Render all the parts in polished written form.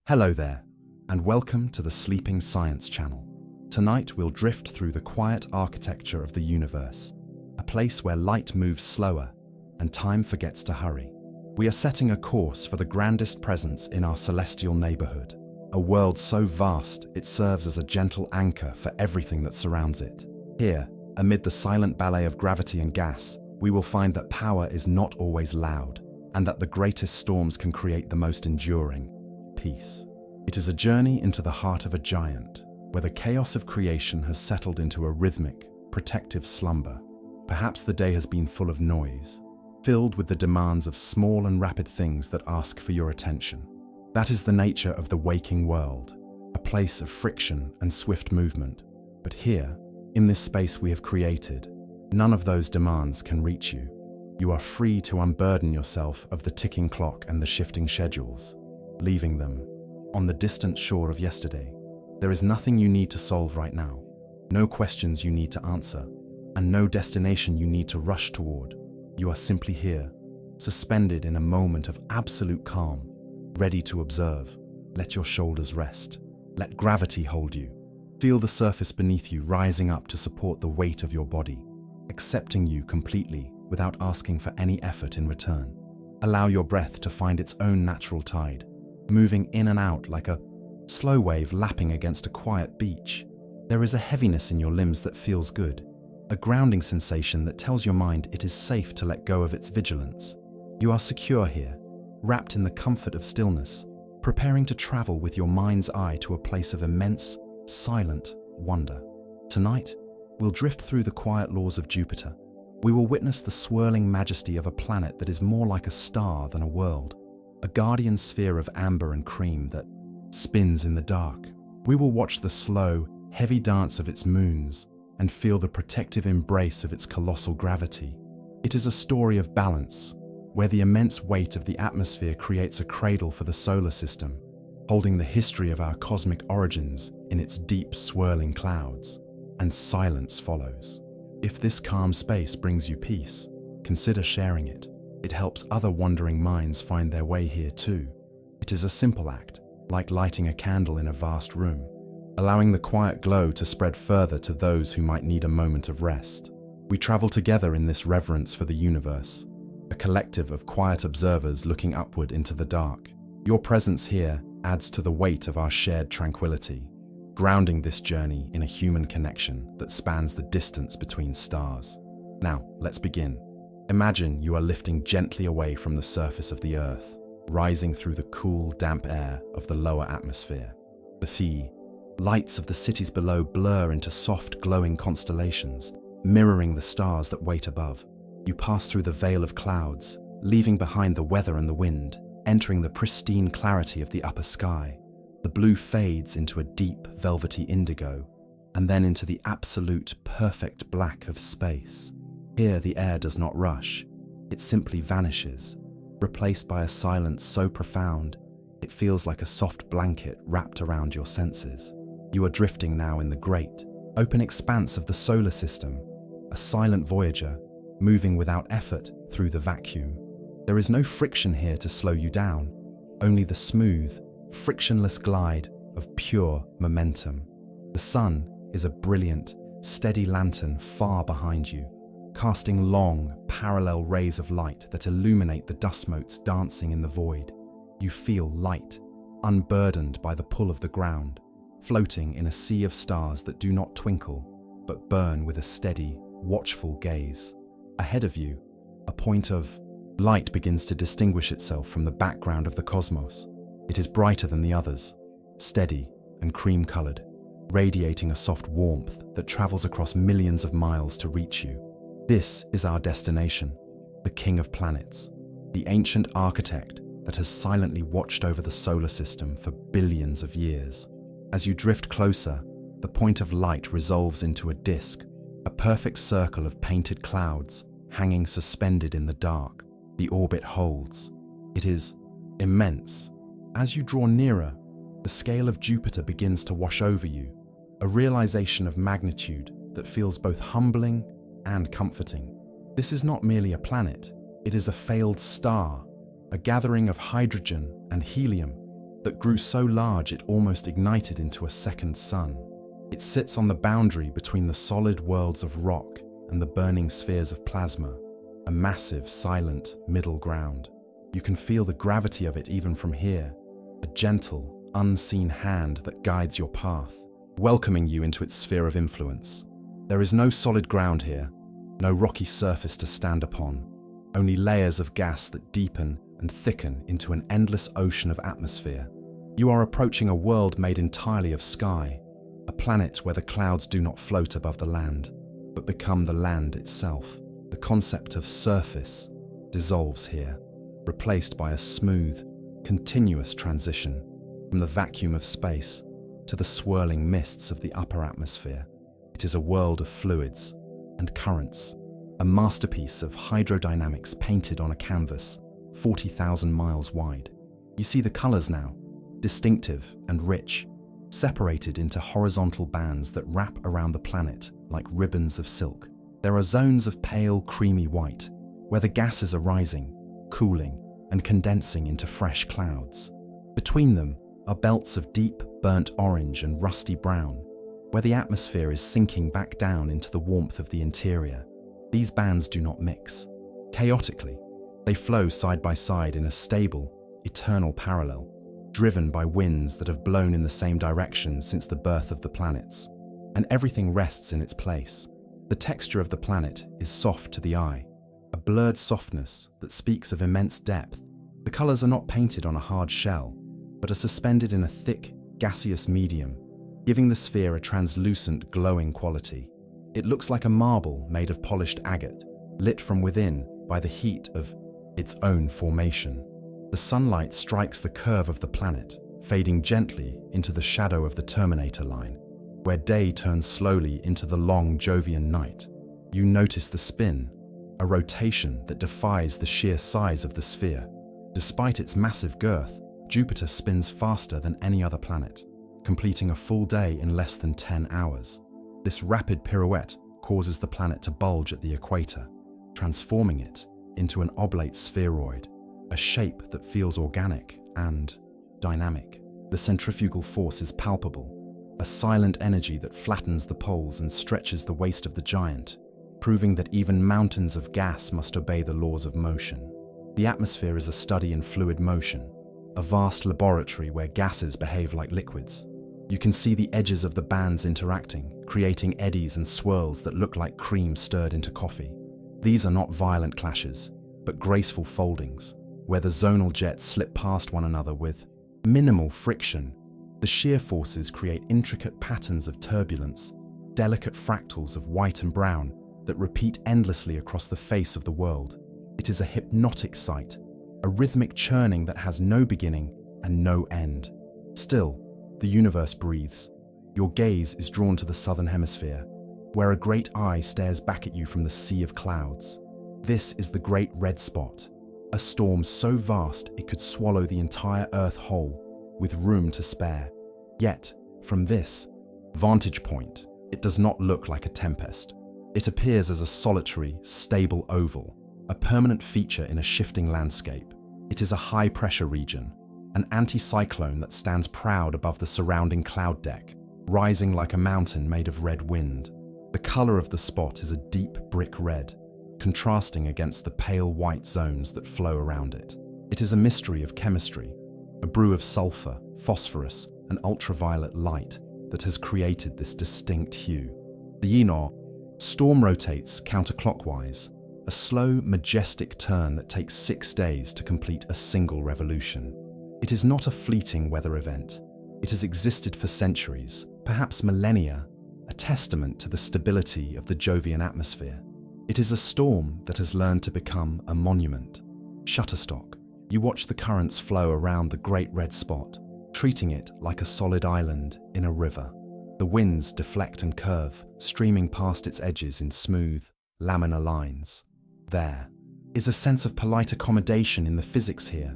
Hello there, and welcome to the Sleeping Science Channel. Tonight we'll drift through the quiet architecture of the universe, a place where light moves slower and time forgets to hurry. We are setting a course for the grandest presence in our celestial neighborhood, a world so vast it serves as a gentle anchor for everything that surrounds it. Here, amid the silent ballet of gravity and gas, we will find that power is not always loud, and that the greatest storms can create the most enduring peace. It is a journey into the heart of a giant, where the chaos of creation has settled into a rhythmic, protective slumber. Perhaps the day has been full of noise, filled with the demands of small and rapid things that ask for your attention. That is the nature of the waking world, a place of friction and swift movement. But here, in this space we have created, none of those demands can reach you. You are free to unburden yourself of the ticking clock and the shifting schedules, leaving them on the distant shore of yesterday. There is nothing you need to solve right now, no questions you need to answer, and no destination you need to rush toward. You are simply here, suspended in a moment of absolute calm, ready to observe. Let your shoulders rest. Let gravity hold you. Feel the surface beneath you rising up to support the weight of your body, accepting you completely without asking for any effort in return. Allow your breath to find its own natural tide, moving in and out like a slow wave lapping against a quiet beach. There is a heaviness in your limbs that feels good, a grounding sensation that tells your mind it is safe to let go of its vigilance. You are secure here, wrapped in the comfort of stillness, preparing to travel with your mind's eye to a place of immense, silent wonder. Tonight, we'll drift through the quiet laws of Jupiter. We will witness the swirling majesty of a planet that is more like a star than a world, a guardian sphere of amber and cream that spins in the dark. We will watch the slow, heavy dance of its moons and feel the protective embrace of its colossal gravity. It is a story of balance, where the immense weight of the atmosphere creates a cradle for the solar system, holding the history of our cosmic origins in its deep, swirling clouds. And silence follows. If this calm space brings you peace, consider sharing it. It helps other wandering minds find their way here too. It is a simple act, like lighting a candle in a vast room, allowing the quiet glow to spread further to those who might need a moment of rest. We travel together in this reverence for the universe, a collective of quiet observers looking upward into the dark. Your presence here adds to the weight of our shared tranquility, grounding this journey in a human connection that spans the distance between stars. Now, let's begin. Imagine you are lifting gently away from the surface of the Earth, rising through the cool, damp air of the lower atmosphere. The lights of the cities below blur into soft, glowing constellations, mirroring the stars that wait above. You pass through the veil of clouds, leaving behind the weather and the wind, entering the pristine clarity of the upper sky. The blue fades into a deep, velvety indigo, and then into the absolute, perfect black of space. Here, the air does not rush. It simply vanishes, replaced by a silence so profound, it feels like a soft blanket wrapped around your senses. You are drifting now in the great, open expanse of the solar system, a silent voyager, moving without effort through the vacuum. There is no friction here to slow you down, only the smooth, frictionless glide of pure momentum. The sun is a brilliant, steady lantern far behind you, casting long, parallel rays of light that illuminate the dust motes dancing in the void. You feel light, unburdened by the pull of the ground, floating in a sea of stars that do not twinkle, but burn with a steady, watchful gaze. Ahead of you, a point of light begins to distinguish itself from the background of the cosmos. It is brighter than the others, steady and cream-colored, radiating a soft warmth that travels across millions of miles to reach you. This is our destination, the King of Planets, the ancient architect that has silently watched over the solar system for billions of years. As you drift closer, the point of light resolves into a disk, a perfect circle of painted clouds hanging suspended in the dark. The orbit holds. It is immense. As you draw nearer, the scale of Jupiter begins to wash over you, a realization of magnitude that feels both humbling and comforting. This is not merely a planet, it is a failed star, a gathering of hydrogen and helium, that grew so large it almost ignited into a second sun. It sits on the boundary between the solid worlds of rock and the burning spheres of plasma, a massive, silent middle ground. You can feel the gravity of it even from here, a gentle, unseen hand that guides your path, welcoming you into its sphere of influence. There is no solid ground here, no rocky surface to stand upon, only layers of gas that deepen and thicken into an endless ocean of atmosphere. You are approaching a world made entirely of sky, a planet where the clouds do not float above the land, but become the land itself. The concept of surface dissolves here, replaced by a smooth, continuous transition from the vacuum of space to the swirling mists of the upper atmosphere. It is a world of fluids and currents, a masterpiece of hydrodynamics painted on a canvas 40,000 miles wide. You see the colors now, distinctive and rich, separated into horizontal bands that wrap around the planet like ribbons of silk. There are zones of pale, creamy white, where the gases are rising, cooling, and condensing into fresh clouds. Between them are belts of deep, burnt orange and rusty brown, where the atmosphere is sinking back down into the warmth of the interior. These bands do not mix. Chaotically, they flow side by side in a stable, eternal parallel, driven by winds that have blown in the same direction since the birth of the planets. And everything rests in its place. The texture of the planet is soft to the eye, a blurred softness that speaks of immense depth. The colors are not painted on a hard shell, but are suspended in a thick, gaseous medium, giving the sphere a translucent, glowing quality. It looks like a marble made of polished agate, lit from within by the heat of its own formation. The sunlight strikes the curve of the planet, fading gently into the shadow of the Terminator line, where day turns slowly into the long Jovian night. You notice the spin, a rotation that defies the sheer size of the sphere. Despite its massive girth, Jupiter spins faster than any other planet, completing a full day in less than 10 hours. This rapid pirouette causes the planet to bulge at the equator, transforming it into an oblate spheroid, a shape that feels organic and dynamic. The centrifugal force is palpable, a silent energy that flattens the poles and stretches the waist of the giant, proving that even mountains of gas must obey the laws of motion. The atmosphere is a study in fluid motion, a vast laboratory where gases behave like liquids. You can see the edges of the bands interacting, creating eddies and swirls that look like cream stirred into coffee. These are not violent clashes, but graceful foldings, where the zonal jets slip past one another with minimal friction. The shear forces create intricate patterns of turbulence, delicate fractals of white and brown that repeat endlessly across the face of the world. It is a hypnotic sight, a rhythmic churning that has no beginning and no end. Still, the universe breathes. Your gaze is drawn to the southern hemisphere, where a great eye stares back at you from the sea of clouds. This is the Great Red Spot, a storm so vast it could swallow the entire Earth whole, with room to spare. Yet, from this vantage point, it does not look like a tempest. It appears as a solitary, stable oval, a permanent feature in a shifting landscape. It is a high-pressure region, an anticyclone that stands proud above the surrounding cloud deck, rising like a mountain made of red wind. The color of the spot is a deep brick red, contrasting against the pale white zones that flow around it. It is a mystery of chemistry, a brew of sulfur, phosphorus, and ultraviolet light that has created this distinct hue. The Enor storm rotates counterclockwise, a slow, majestic turn that takes 6 days to complete a single revolution. It is not a fleeting weather event. It has existed for centuries, perhaps millennia, a testament to the stability of the Jovian atmosphere. It is a storm that has learned to become a monument. Shutterstock, you watch the currents flow around the Great Red Spot, treating it like a solid island in a river. The winds deflect and curve, streaming past its edges in smooth, laminar lines. There is a sense of polite accommodation in the physics here,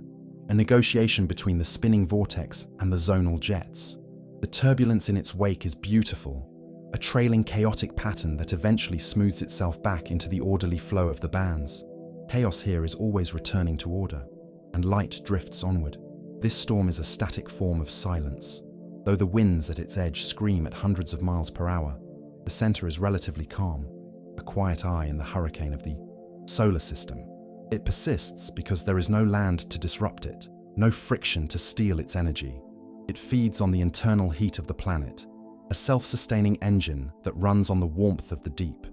a negotiation between the spinning vortex and the zonal jets. The turbulence in its wake is beautiful, a trailing chaotic pattern that eventually smooths itself back into the orderly flow of the bands. Chaos here is always returning to order, and light drifts onward. This storm is a static form of silence. Though the winds at its edge scream at hundreds of miles per hour, the center is relatively calm, a quiet eye in the hurricane of the solar system. It persists because there is no land to disrupt it, no friction to steal its energy. It feeds on the internal heat of the planet, a self-sustaining engine that runs on the warmth of the deep.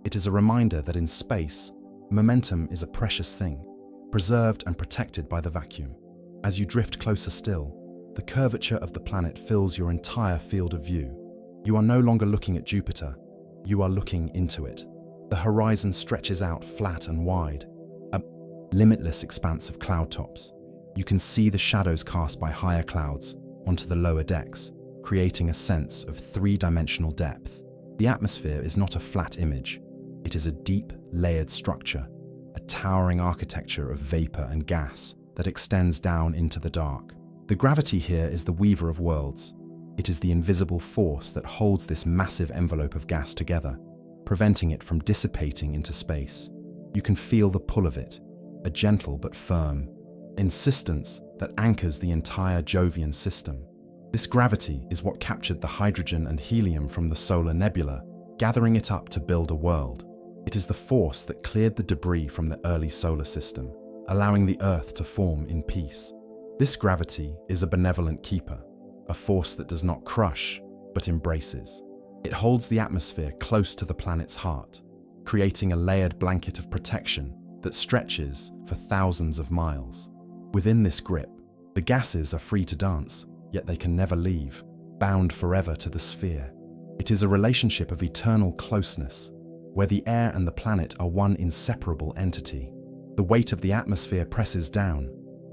It is a reminder that in space, momentum is a precious thing, preserved and protected by the vacuum. As you drift closer still, the curvature of the planet fills your entire field of view. You are no longer looking at Jupiter, you are looking into it. The horizon stretches out flat and wide, a limitless expanse of cloud tops. You can see the shadows cast by higher clouds onto the lower decks, creating a sense of three-dimensional depth. The atmosphere is not a flat image. It is a deep, layered structure, a towering architecture of vapor and gas that extends down into the dark. The gravity here is the weaver of worlds. It is the invisible force that holds this massive envelope of gas together, preventing it from dissipating into space. You can feel the pull of it, a gentle but firm insistence that anchors the entire Jovian system. This gravity is what captured the hydrogen and helium from the solar nebula, gathering it up to build a world. It is the force that cleared the debris from the early solar system, allowing the Earth to form in peace. This gravity is a benevolent keeper, a force that does not crush, but embraces. It holds the atmosphere close to the planet's heart, creating a layered blanket of protection that stretches for thousands of miles. Within this grip, the gases are free to dance, yet they can never leave, bound forever to the sphere. It is a relationship of eternal closeness, where the air and the planet are one inseparable entity. The weight of the atmosphere presses down,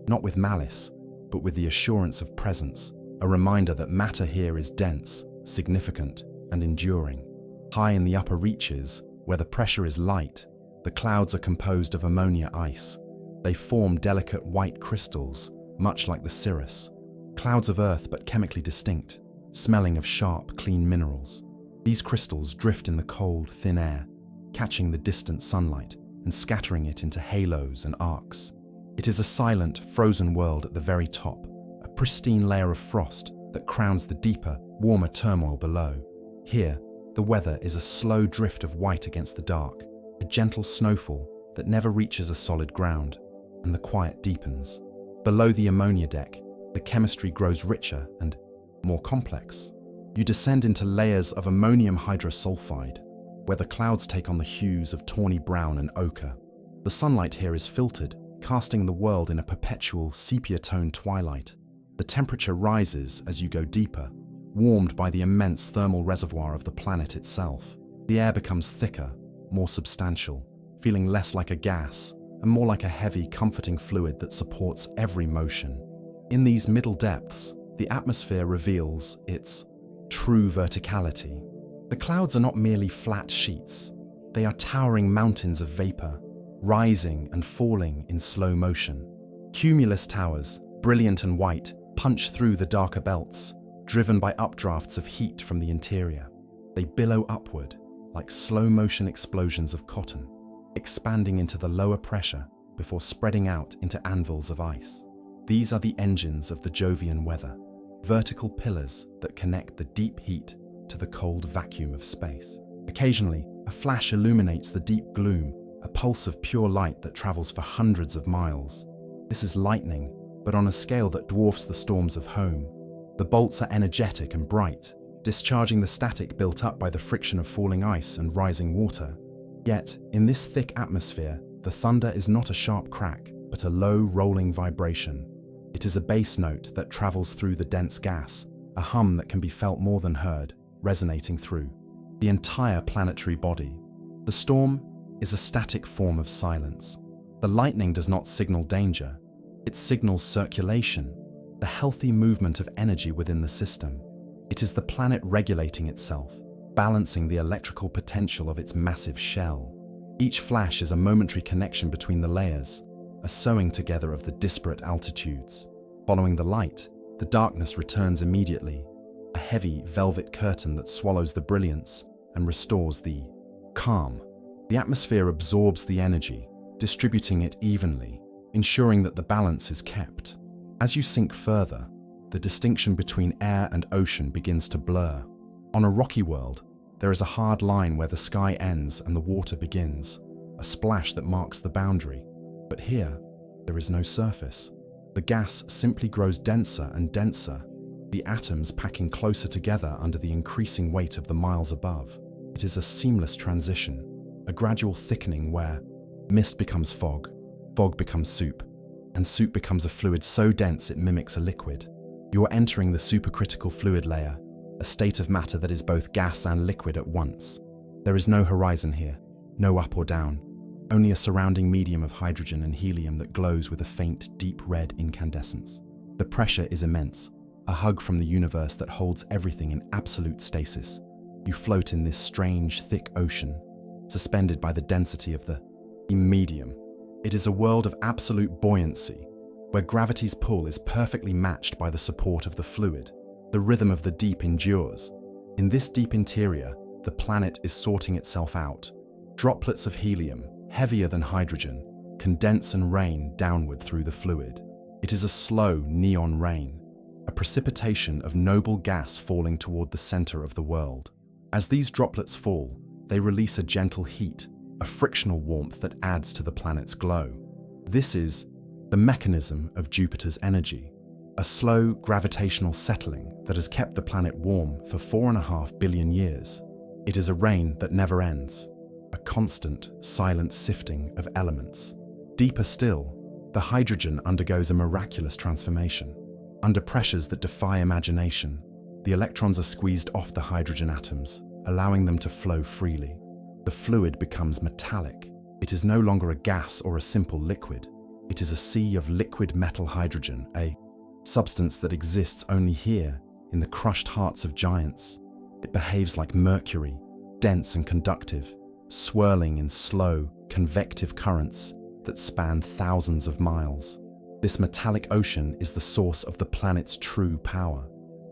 not with malice, but with the assurance of presence, a reminder that matter here is dense, significant, and enduring. High in the upper reaches, where the pressure is light, the clouds are composed of ammonia ice. They form delicate white crystals, much like the cirrus. Clouds of earth but chemically distinct, smelling of sharp, clean minerals. These crystals drift in the cold, thin air, catching the distant sunlight and scattering it into halos and arcs. It is a silent, frozen world at the very top, a pristine layer of frost that crowns the deeper, warmer turmoil below. Here, the weather is a slow drift of white against the dark, a gentle snowfall that never reaches a solid ground, and the quiet deepens. Below the ammonia deck, the chemistry grows richer and more complex. You descend into layers of ammonium hydrosulfide, where the clouds take on the hues of tawny brown and ochre. The sunlight here is filtered, casting the world in a perpetual sepia-toned twilight. The temperature rises as you go deeper, warmed by the immense thermal reservoir of the planet itself. The air becomes thicker, more substantial, feeling less like a gas and more like a heavy, comforting fluid that supports every motion. In these middle depths, the atmosphere reveals its true verticality. The clouds are not merely flat sheets. They are towering mountains of vapor, rising and falling in slow motion. Cumulus towers, brilliant and white, punch through the darker belts, driven by updrafts of heat from the interior. They billow upward, like slow-motion explosions of cotton, expanding into the lower pressure before spreading out into anvils of ice. These are the engines of the Jovian weather, vertical pillars that connect the deep heat to the cold vacuum of space. Occasionally, a flash illuminates the deep gloom, a pulse of pure light that travels for hundreds of miles. This is lightning, but on a scale that dwarfs the storms of home. The bolts are energetic and bright, discharging the static built up by the friction of falling ice and rising water. Yet, in this thick atmosphere, the thunder is not a sharp crack, but a low, rolling vibration. It is a bass note that travels through the dense gas, a hum that can be felt more than heard, resonating through the entire planetary body. The storm is a static form of silence. The lightning does not signal danger. It signals circulation, the healthy movement of energy within the system. It is the planet regulating itself, balancing the electrical potential of its massive shell. Each flash is a momentary connection between the layers, a sewing together of the disparate altitudes. Following the light, the darkness returns immediately, a heavy velvet curtain that swallows the brilliance and restores the calm. The atmosphere absorbs the energy, distributing it evenly, ensuring that the balance is kept. As you sink further, the distinction between air and ocean begins to blur. On a rocky world, there is a hard line where the sky ends and the water begins, a splash that marks the boundary. But here, there is no surface. The gas simply grows denser and denser, the atoms packing closer together under the increasing weight of the miles above. It is a seamless transition, a gradual thickening where mist becomes fog, fog becomes soup, and soup becomes a fluid so dense it mimics a liquid. You are entering the supercritical fluid layer, a state of matter that is both gas and liquid at once. There is no horizon here, no up or down, only a surrounding medium of hydrogen and helium that glows with a faint, deep red incandescence. The pressure is immense, a hug from the universe that holds everything in absolute stasis. You float in this strange, thick ocean, suspended by the density of the medium. It is a world of absolute buoyancy, where gravity's pull is perfectly matched by the support of the fluid. The rhythm of the deep endures. In this deep interior, the planet is sorting itself out. Droplets of helium, heavier than hydrogen, condense and rain downward through the fluid. It is a slow neon rain, a precipitation of noble gas falling toward the center of the world. As these droplets fall, they release a gentle heat, a frictional warmth that adds to the planet's glow. This is the mechanism of Jupiter's energy, a slow gravitational settling that has kept the planet warm for 4.5 billion years. It is a rain that never ends, a constant, silent sifting of elements. Deeper still, the hydrogen undergoes a miraculous transformation. Under pressures that defy imagination, the electrons are squeezed off the hydrogen atoms, allowing them to flow freely. The fluid becomes metallic. It is no longer a gas or a simple liquid. It is a sea of liquid metal hydrogen, a substance that exists only here in the crushed hearts of giants. It behaves like mercury, dense and conductive, swirling in slow, convective currents that span thousands of miles. This metallic ocean is the source of the planet's true power.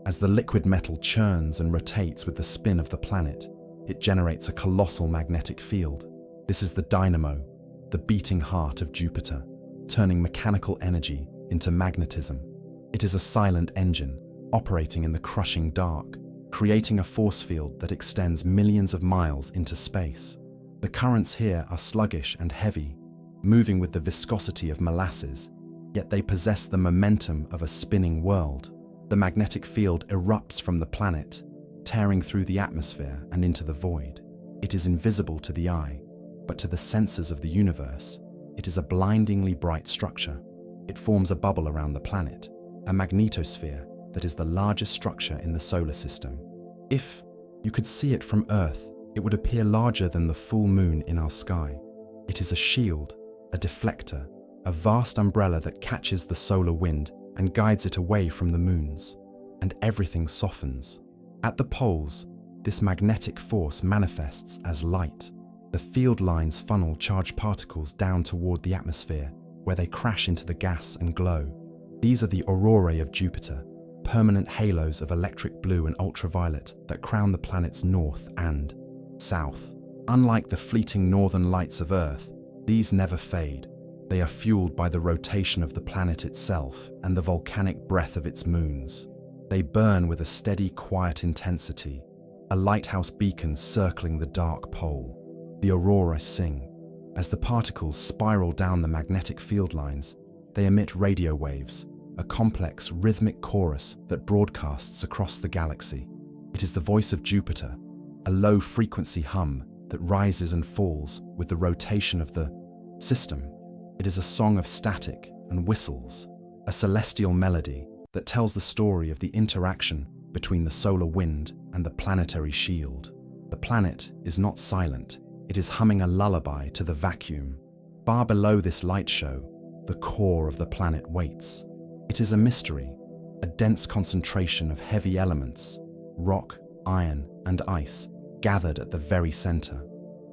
As the liquid metal churns and rotates with the spin of the planet, it generates a colossal magnetic field. This is the dynamo, the beating heart of Jupiter, turning mechanical energy into magnetism. It is a silent engine, operating in the crushing dark, creating a force field that extends millions of miles into space. The currents here are sluggish and heavy, moving with the viscosity of molasses, yet they possess the momentum of a spinning world. The magnetic field erupts from the planet, tearing through the atmosphere and into the void. It is invisible to the eye, but to the senses of the universe, it is a blindingly bright structure. It forms a bubble around the planet, a magnetosphere that is the largest structure in the solar system. If you could see it from Earth, it would appear larger than the full moon in our sky. It is a shield, a deflector, a vast umbrella that catches the solar wind and guides it away from the moons, and everything softens. At the poles, this magnetic force manifests as light. The field lines funnel charged particles down toward the atmosphere, where they crash into the gas and glow. These are the aurorae of Jupiter, permanent halos of electric blue and ultraviolet that crown the planet's north and south. Unlike the fleeting northern lights of Earth, these never fade. They are fueled by the rotation of the planet itself and the volcanic breath of its moons. They burn with a steady, quiet intensity, a lighthouse beacon circling the dark pole. The aurora sing. As the particles spiral down the magnetic field lines, they emit radio waves, a complex, rhythmic chorus that broadcasts across the galaxy. It is the voice of Jupiter, a low-frequency hum that rises and falls with the rotation of the system. It is a song of static and whistles, a celestial melody that tells the story of the interaction between the solar wind and the planetary shield. The planet is not silent. It is humming a lullaby to the vacuum. Far below this light show, the core of the planet waits. It is a mystery, a dense concentration of heavy elements, rock, iron, and ice, gathered at the very center.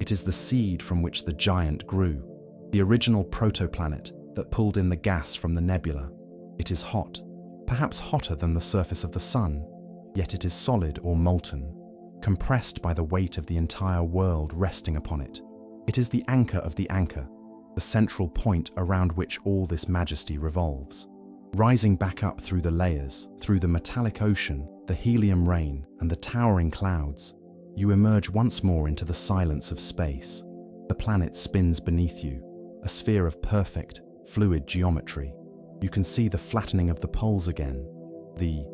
It is the seed from which the giant grew, the original protoplanet that pulled in the gas from the nebula. It is hot, perhaps hotter than the surface of the sun, yet it is solid or molten, compressed by the weight of the entire world resting upon it. It is the anchor of the anchor, the central point around which all this majesty revolves. Rising back up through the layers, through the metallic ocean, the helium rain, and the towering clouds, you emerge once more into the silence of space. The planet spins beneath you, a sphere of perfect, fluid geometry. You can see the flattening of the poles again, the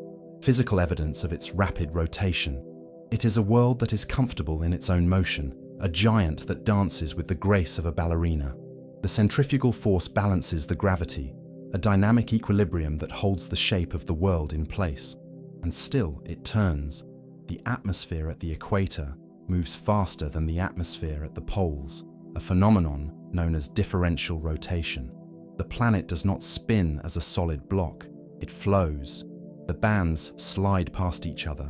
physical evidence of its rapid rotation. It is a world that is comfortable in its own motion, a giant that dances with the grace of a ballerina. The centrifugal force balances the gravity, a dynamic equilibrium that holds the shape of the world in place. And still it turns. The atmosphere at the equator moves faster than the atmosphere at the poles, a phenomenon known as differential rotation. The planet does not spin as a solid block, it flows. The bands slide past each other,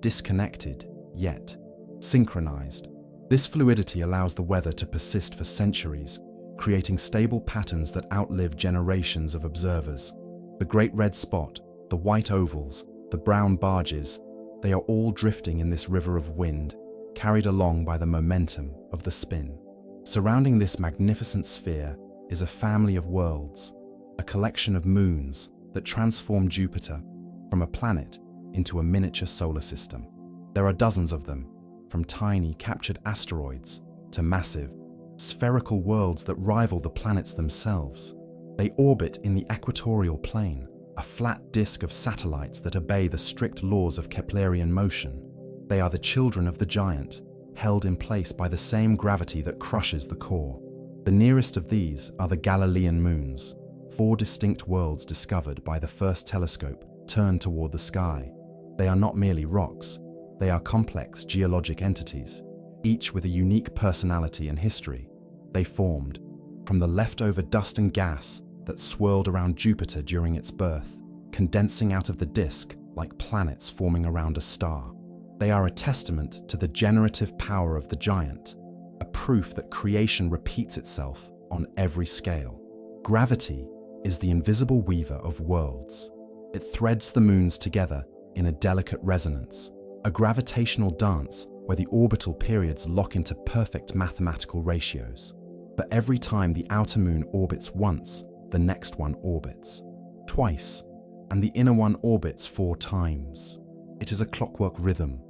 disconnected, yet synchronized. This fluidity allows the weather to persist for centuries, creating stable patterns that outlive generations of observers. The great red spot, the white ovals, the brown barges, they are all drifting in this river of wind, carried along by the momentum of the spin. Surrounding this magnificent sphere is a family of worlds, a collection of moons that transform Jupiter from a planet into a miniature solar system. There are dozens of them, from tiny captured asteroids to massive, spherical worlds that rival the planets themselves. They orbit in the equatorial plane, a flat disk of satellites that obey the strict laws of Keplerian motion. They are the children of the giant, held in place by the same gravity that crushes the core. The nearest of these are the Galilean moons, 4 distinct worlds discovered by the first telescope turned toward the sky. They are not merely rocks, they are complex geologic entities, each with a unique personality and history. They formed from the leftover dust and gas that swirled around Jupiter during its birth, condensing out of the disk like planets forming around a star. They are a testament to the generative power of the giant, a proof that creation repeats itself on every scale. Gravity is the invisible weaver of worlds. It threads the moons together in a delicate resonance, a gravitational dance where the orbital periods lock into perfect mathematical ratios. But every time the outer moon orbits once, the next one orbits twice, and the inner one orbits 4 times. It is a clockwork rhythm,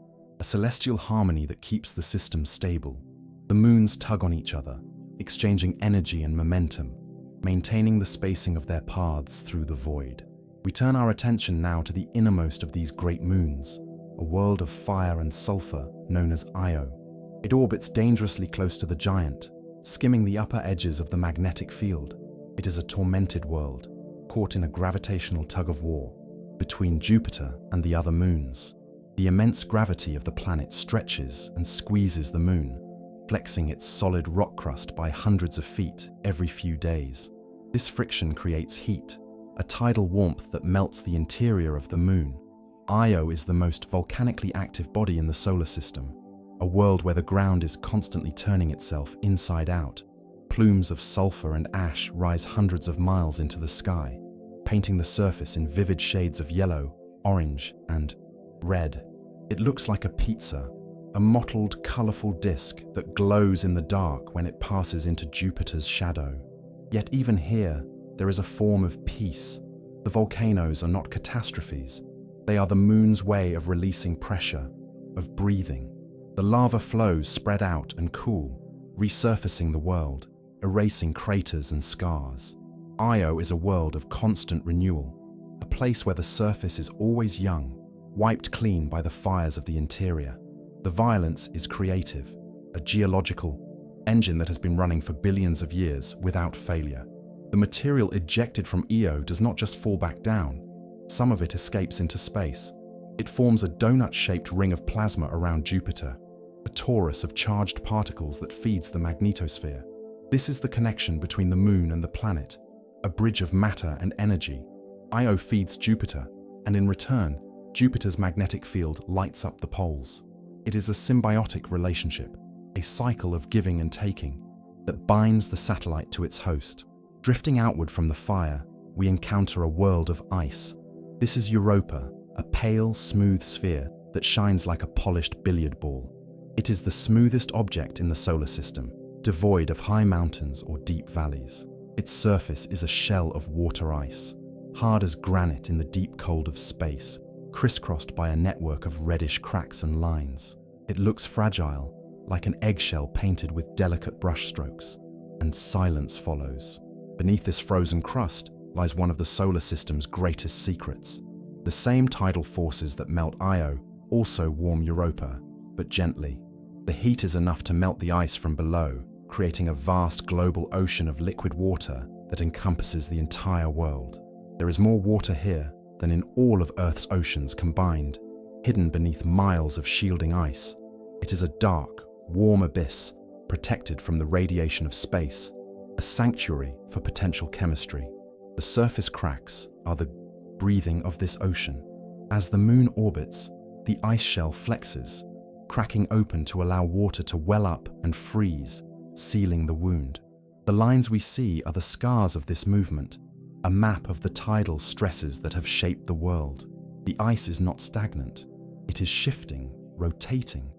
a celestial harmony that keeps the system stable. The moons tug on each other, exchanging energy and momentum, maintaining the spacing of their paths through the void. We turn our attention now to the innermost of these great moons, a world of fire and sulfur known as Io. It orbits dangerously close to the giant, skimming the upper edges of the magnetic field. It is a tormented world, caught in a gravitational tug-of-war between Jupiter and the other moons. The immense gravity of the planet stretches and squeezes the moon, flexing its solid rock crust by hundreds of feet every few days. This friction creates heat, a tidal warmth that melts the interior of the moon. Io is the most volcanically active body in the solar system, a world where the ground is constantly turning itself inside out. Plumes of sulfur and ash rise hundreds of miles into the sky, painting the surface in vivid shades of yellow, orange, and red. It looks like a pizza, a mottled, colorful disk that glows in the dark when it passes into Jupiter's shadow. Yet even here, there is a form of peace. The volcanoes are not catastrophes. They are the moon's way of releasing pressure, of breathing. The lava flows spread out and cool, resurfacing the world, erasing craters and scars. Io is a world of constant renewal, a place where the surface is always young, wiped clean by the fires of the interior. The violence is creative, a geological engine that has been running for billions of years without failure. The material ejected from Io does not just fall back down. Some of it escapes into space. It forms a donut-shaped ring of plasma around Jupiter, a torus of charged particles that feeds the magnetosphere. This is the connection between the moon and the planet, a bridge of matter and energy. Io feeds Jupiter, and in return, Jupiter's magnetic field lights up the poles. It is a symbiotic relationship, a cycle of giving and taking, that binds the satellite to its host. Drifting outward from the fire, we encounter a world of ice. This is Europa, a pale, smooth sphere that shines like a polished billiard ball. It is the smoothest object in the solar system, devoid of high mountains or deep valleys. Its surface is a shell of water ice. hard as granite in the deep cold of space, crisscrossed by a network of reddish cracks and lines. It looks fragile, like an eggshell painted with delicate brushstrokes, and silence follows. Beneath this frozen crust lies one of the solar system's greatest secrets. The same tidal forces that melt Io also warm Europa, but gently. The heat is enough to melt the ice from below, creating a vast global ocean of liquid water that encompasses the entire world. There is more water here than in all of Earth's oceans combined, hidden beneath miles of shielding ice. It is a dark, warm abyss, protected from the radiation of space, a sanctuary for potential chemistry. The surface cracks are the breathing of this ocean. As the moon orbits, the ice shell flexes, cracking open to allow water to well up and freeze, sealing the wound. The lines we see are the scars of this movement, a map of the tidal stresses that have shaped the world. The ice is not stagnant. It is shifting, rotating,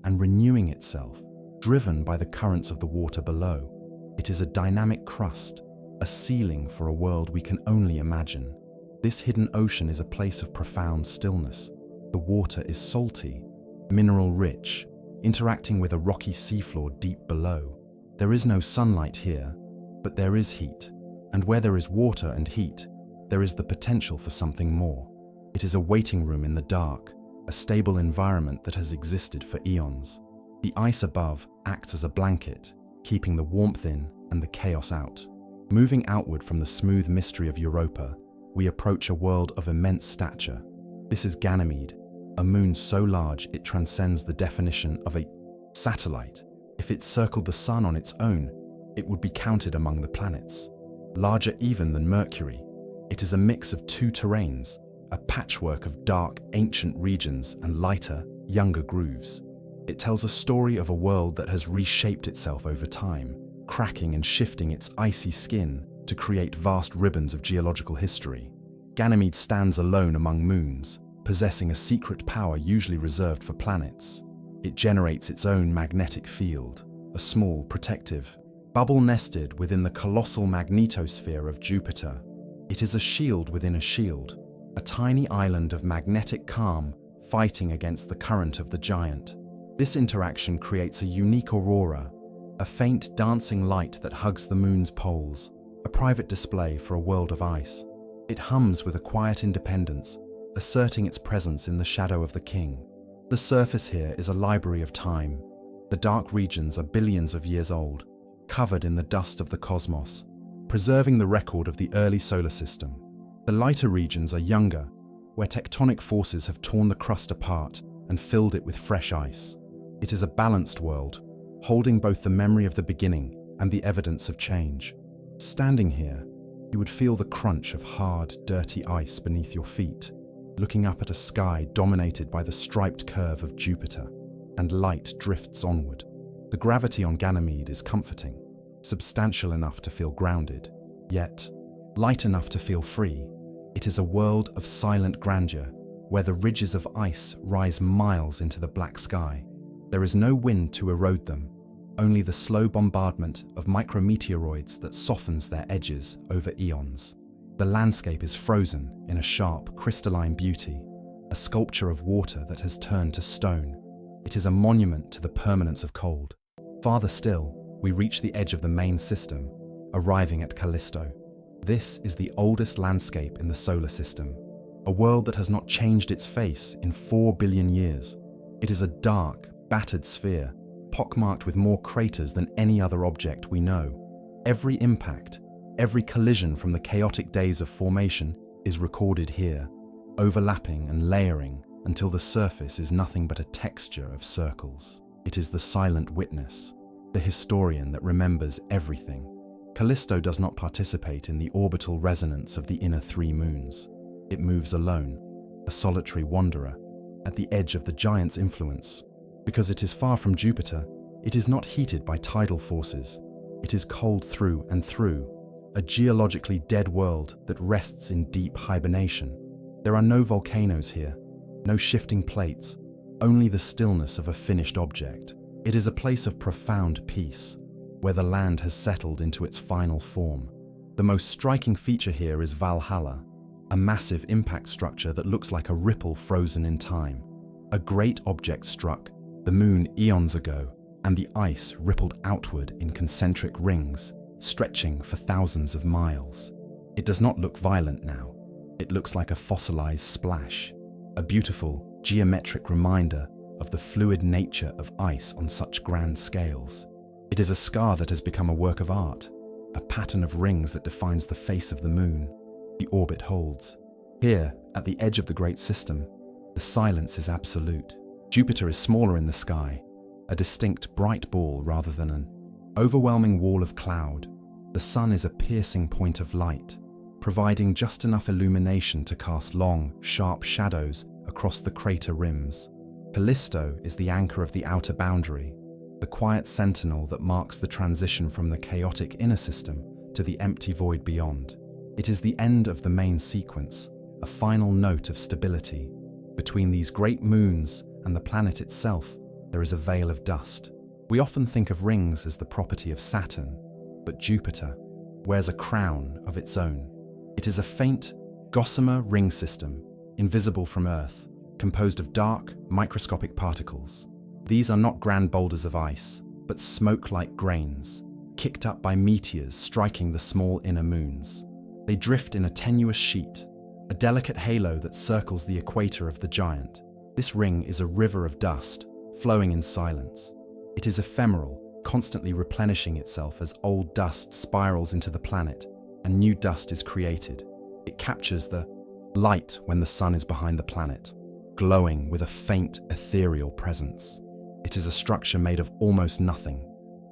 and renewing itself, driven by the currents of the water below. It is a dynamic crust, a ceiling for a world we can only imagine. This hidden ocean is a place of profound stillness. The water is salty, mineral-rich, interacting with a rocky seafloor deep below. There is no sunlight here, but there is heat. And where there is water and heat, there is the potential for something more. It is a waiting room in the dark, a stable environment that has existed for eons. The ice above acts as a blanket, keeping the warmth in and the chaos out. Moving outward from the smooth mystery of Europa, we approach a world of immense stature. This is Ganymede, a moon so large it transcends the definition of a satellite. If it circled the sun on its own, it would be counted among the planets. Larger even than Mercury, it is a mix of two terrains, a patchwork of dark, ancient regions and lighter, younger grooves. It tells a story of a world that has reshaped itself over time, cracking and shifting its icy skin to create vast ribbons of geological history. Ganymede stands alone among moons, possessing a secret power usually reserved for planets. It generates its own magnetic field, a small, protective bubble nested within the colossal magnetosphere of Jupiter. It is a shield within a shield, a tiny island of magnetic calm fighting against the current of the giant. This interaction creates a unique aurora, a faint dancing light that hugs the moon's poles, a private display for a world of ice. It hums with a quiet independence, asserting its presence in the shadow of the king. The surface here is a library of time. The dark regions are billions of years old, covered in the dust of the cosmos, preserving the record of the early solar system. The lighter regions are younger, where tectonic forces have torn the crust apart and filled it with fresh ice. It is a balanced world, holding both the memory of the beginning and the evidence of change. Standing here, you would feel the crunch of hard, dirty ice beneath your feet, looking up at a sky dominated by the striped curve of Jupiter, and light drifts onward. The gravity on Ganymede is comforting, substantial enough to feel grounded, yet light enough to feel free. It is a world of silent grandeur, where the ridges of ice rise miles into the black sky. There is no wind to erode them, only the slow bombardment of micrometeoroids that softens their edges over eons. The landscape is frozen in a sharp, crystalline beauty, a sculpture of water that has turned to stone. It is a monument to the permanence of cold. Farther still, we reach the edge of the main system, arriving at Callisto. This is the oldest landscape in the solar system, a world that has not changed its face in 4 billion years. It is a dark, battered sphere, pockmarked with more craters than any other object we know. Every impact, every collision from the chaotic days of formation is recorded here, overlapping and layering until the surface is nothing but a texture of circles. It is the silent witness, the historian that remembers everything. Callisto does not participate in the orbital resonance of the inner 3 moons. It moves alone, a solitary wanderer, at the edge of the giant's influence. Because it is far from Jupiter, it is not heated by tidal forces. It is cold through and through, a geologically dead world that rests in deep hibernation. There are no volcanoes here, no shifting plates, only the stillness of a finished object. It is a place of profound peace, where the land has settled into its final form. The most striking feature here is Valhalla, a massive impact structure that looks like a ripple frozen in time. A great object struck the moon eons ago, and the ice rippled outward in concentric rings, stretching for thousands of miles. It does not look violent now. It looks like a fossilized splash, a beautiful, geometric reminder of the fluid nature of ice on such grand scales. It is a scar that has become a work of art, a pattern of rings that defines the face of the moon, the orbit holds. Here, at the edge of the great system, the silence is absolute. Jupiter is smaller in the sky, a distinct bright ball rather than an overwhelming wall of cloud. The sun is a piercing point of light, providing just enough illumination to cast long, sharp shadows across the crater rims. Callisto is the anchor of the outer boundary, the quiet sentinel that marks the transition from the chaotic inner system to the empty void beyond. It is the end of the main sequence, a final note of stability. Between these great moons and the planet itself, there is a veil of dust. We often think of rings as the property of Saturn, but Jupiter wears a crown of its own. It is a faint, gossamer ring system, invisible from Earth, composed of dark, microscopic particles. These are not grand boulders of ice, but smoke-like grains, kicked up by meteors striking the small inner moons. They drift in a tenuous sheet, a delicate halo that circles the equator of the giant. This ring is a river of dust, flowing in silence. It is ephemeral, constantly replenishing itself as old dust spirals into the planet and new dust is created. It captures the light when the sun is behind the planet, glowing with a faint, ethereal presence. It is a structure made of almost nothing,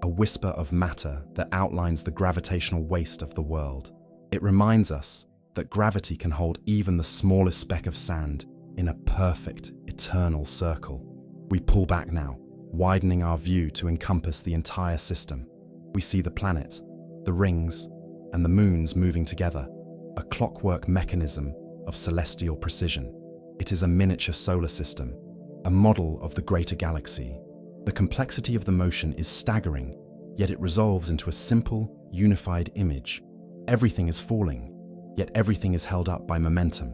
a whisper of matter that outlines the gravitational waste of the world. It reminds us that gravity can hold even the smallest speck of sand in a perfect, eternal circle. We pull back now, widening our view to encompass the entire system. We see the planet, the rings, and the moons moving together, a clockwork mechanism of celestial precision. It is a miniature solar system, a model of the greater galaxy. The complexity of the motion is staggering, yet it resolves into a simple, unified image. Everything is falling, yet everything is held up by momentum.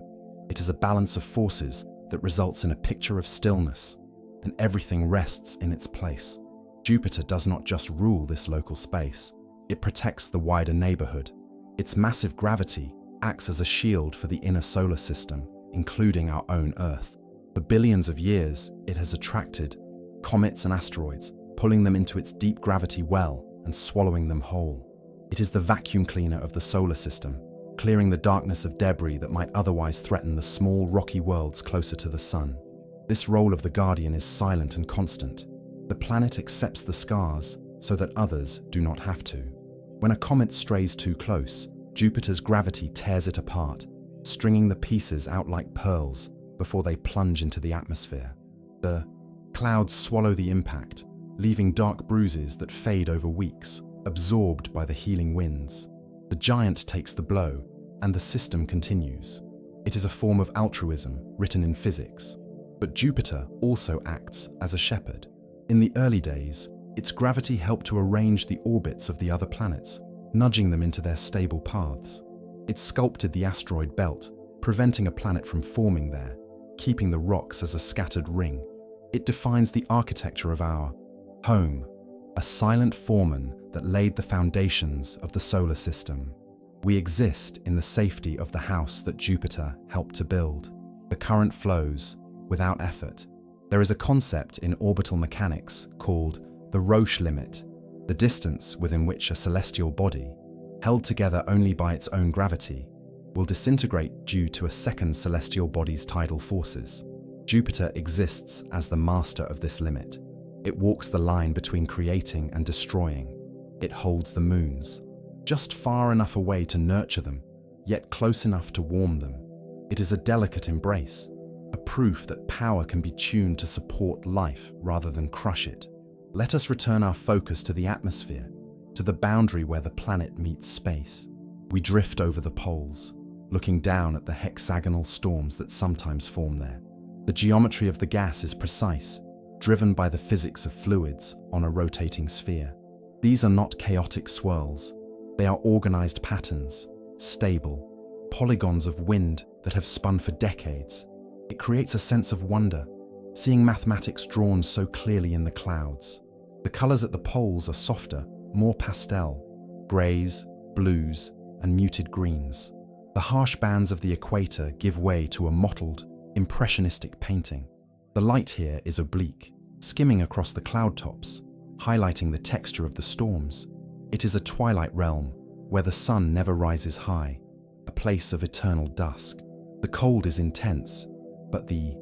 It is a balance of forces that results in a picture of stillness, and everything rests in its place. Jupiter does not just rule this local space, it protects the wider neighborhood. Its massive gravity acts as a shield for the inner solar system, including our own Earth. For billions of years, it has attracted comets and asteroids, pulling them into its deep gravity well and swallowing them whole. It is the vacuum cleaner of the solar system, clearing the darkness of debris that might otherwise threaten the small, rocky worlds closer to the sun. This role of the guardian is silent and constant. The planet accepts the scars so that others do not have to. When a comet strays too close, Jupiter's gravity tears it apart, stringing the pieces out like pearls before they plunge into the atmosphere. The clouds swallow the impact, leaving dark bruises that fade over weeks, absorbed by the healing winds. The giant takes the blow, and the system continues. It is a form of altruism written in physics. But Jupiter also acts as a shepherd. In the early days, its gravity helped to arrange the orbits of the other planets, nudging them into their stable paths. It sculpted the asteroid belt, preventing a planet from forming there, keeping the rocks as a scattered ring. It defines the architecture of our home, a silent foreman that laid the foundations of the solar system. We exist in the safety of the house that Jupiter helped to build. The current flows without effort. There is a concept in orbital mechanics called the Roche limit, the distance within which a celestial body, held together only by its own gravity, will disintegrate due to a second celestial body's tidal forces. Jupiter exists as the master of this limit. It walks the line between creating and destroying. It holds the moons, just far enough away to nurture them, yet close enough to warm them. It is a delicate embrace, a proof that power can be tuned to support life rather than crush it. Let us return our focus to the atmosphere, to the boundary where the planet meets space. We drift over the poles, looking down at the hexagonal storms that sometimes form there. The geometry of the gas is precise, driven by the physics of fluids on a rotating sphere. These are not chaotic swirls. They are organized patterns, stable, polygons of wind that have spun for decades. It creates a sense of wonder, seeing mathematics drawn so clearly in the clouds. The colors at the poles are softer, more pastel, grays, blues, and muted greens. The harsh bands of the equator give way to a mottled, impressionistic painting. The light here is oblique, skimming across the cloud tops, highlighting the texture of the storms. It is a twilight realm, where the sun never rises high, a place of eternal dusk. The cold is intense, but the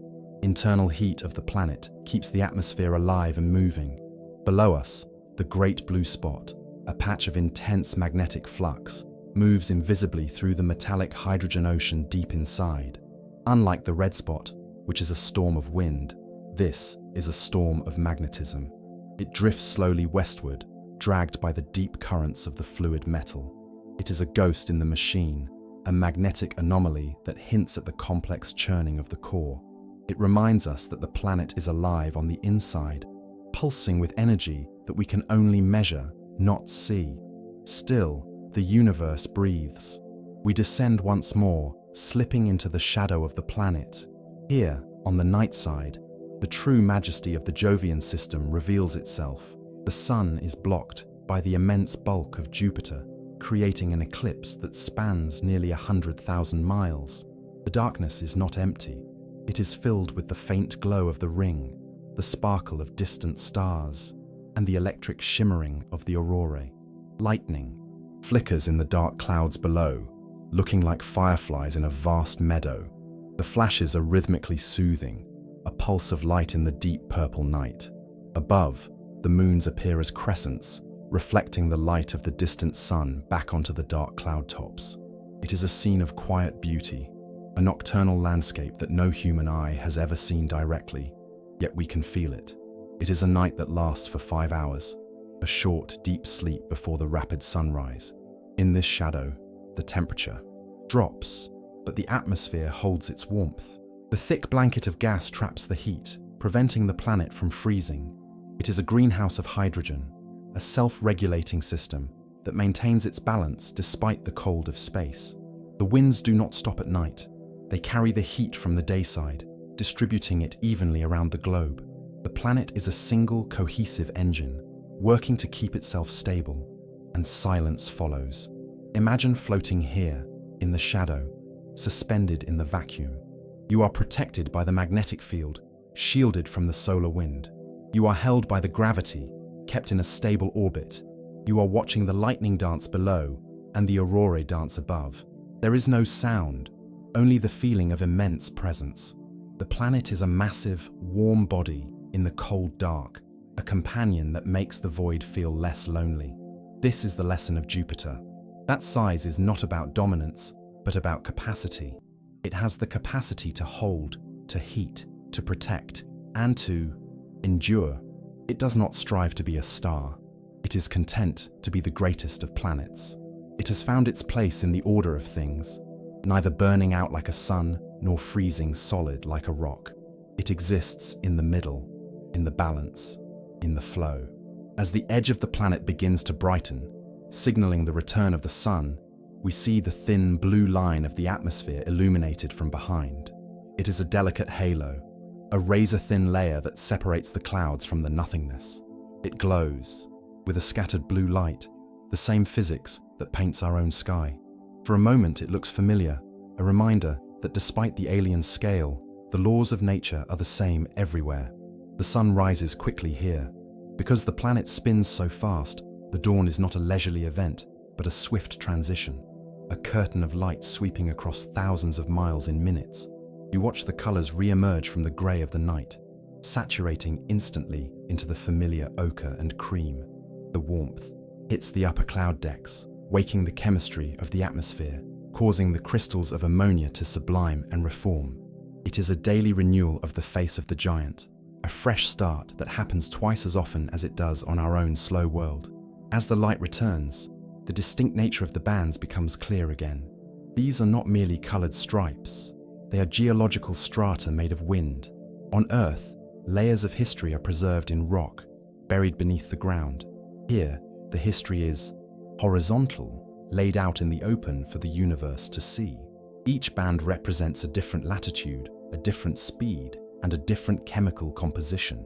internal heat of the planet keeps the atmosphere alive and moving. Below us, the great blue spot, a patch of intense magnetic flux, moves invisibly through the metallic hydrogen ocean deep inside. Unlike the red spot, which is a storm of wind, this is a storm of magnetism. It drifts slowly westward, dragged by the deep currents of the fluid metal. It is a ghost in the machine, a magnetic anomaly that hints at the complex churning of the core. It reminds us that the planet is alive on the inside, pulsing with energy that we can only measure, not see. Still, the universe breathes. We descend once more, slipping into the shadow of the planet. Here, on the night side, the true majesty of the Jovian system reveals itself. The sun is blocked by the immense bulk of Jupiter, creating an eclipse that spans nearly 100,000 miles. The darkness is not empty. It is filled with the faint glow of the ring, the sparkle of distant stars, and the electric shimmering of the aurorae. Lightning flickers in the dark clouds below, looking like fireflies in a vast meadow. The flashes are rhythmically soothing, a pulse of light in the deep purple night. Above, the moons appear as crescents, reflecting the light of the distant sun back onto the dark cloud tops. It is a scene of quiet beauty, a nocturnal landscape that no human eye has ever seen directly, yet we can feel it. It is a night that lasts for 5 hours, a short, deep sleep before the rapid sunrise. In this shadow, the temperature drops, but the atmosphere holds its warmth. The thick blanket of gas traps the heat, preventing the planet from freezing. It is a greenhouse of hydrogen, a self-regulating system that maintains its balance despite the cold of space. The winds do not stop at night. They carry the heat from the dayside, distributing it evenly around the globe. The planet is a single, cohesive engine, working to keep itself stable, and silence follows. Imagine floating here, in the shadow, suspended in the vacuum. You are protected by the magnetic field, shielded from the solar wind. You are held by the gravity, kept in a stable orbit. You are watching the lightning dance below and the aurorae dance above. There is no sound, only the feeling of immense presence. The planet is a massive, warm body in the cold dark, a companion that makes the void feel less lonely. This is the lesson of Jupiter. That size is not about dominance, but about capacity. It has the capacity to hold, to heat, to protect, and to endure. It does not strive to be a star. It is content to be the greatest of planets. It has found its place in the order of things, neither burning out like a sun nor freezing solid like a rock. It exists in the middle, in the balance, in the flow. As the edge of the planet begins to brighten, signaling the return of the sun, we see the thin blue line of the atmosphere illuminated from behind. It is a delicate halo, a razor-thin layer that separates the clouds from the nothingness. It glows, with a scattered blue light, the same physics that paints our own sky. For a moment it looks familiar, a reminder that despite the alien scale, the laws of nature are the same everywhere. The sun rises quickly here. Because the planet spins so fast, the dawn is not a leisurely event, but a swift transition, a curtain of light sweeping across thousands of miles in minutes. You watch the colors re-emerge from the gray of the night, saturating instantly into the familiar ochre and cream. The warmth hits the upper cloud decks, waking the chemistry of the atmosphere, causing the crystals of ammonia to sublime and reform. It is a daily renewal of the face of the giant, a fresh start that happens twice as often as it does on our own slow world. As the light returns, the distinct nature of the bands becomes clear again. These are not merely colored stripes. They are geological strata made of wind. On Earth, layers of history are preserved in rock, buried beneath the ground. Here, the history is horizontal, laid out in the open for the universe to see. Each band represents a different latitude, a different speed, and a different chemical composition.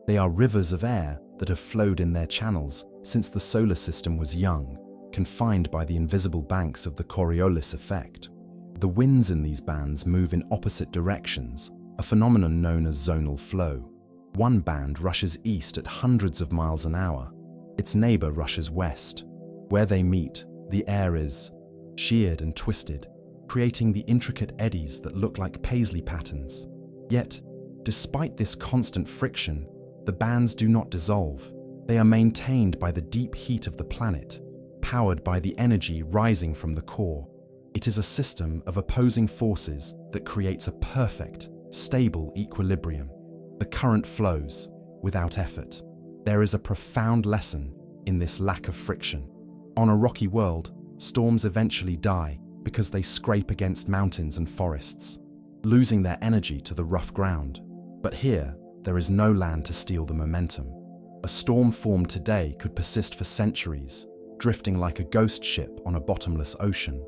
They are rivers of air that have flowed in their channels since the solar system was young, confined by the invisible banks of the Coriolis effect. The winds in these bands move in opposite directions, a phenomenon known as zonal flow. One band rushes east at hundreds of miles an hour. Its neighbor rushes west. Where they meet, the air is sheared and twisted, creating the intricate eddies that look like paisley patterns. Yet, despite this constant friction, the bands do not dissolve. They are maintained by the deep heat of the planet, powered by the energy rising from the core. It is a system of opposing forces that creates a perfect, stable equilibrium. The current flows without effort. There is a profound lesson in this lack of friction. On a rocky world, storms eventually die because they scrape against mountains and forests, losing their energy to the rough ground. But here, there is no land to steal the momentum. A storm formed today could persist for centuries, drifting like a ghost ship on a bottomless ocean.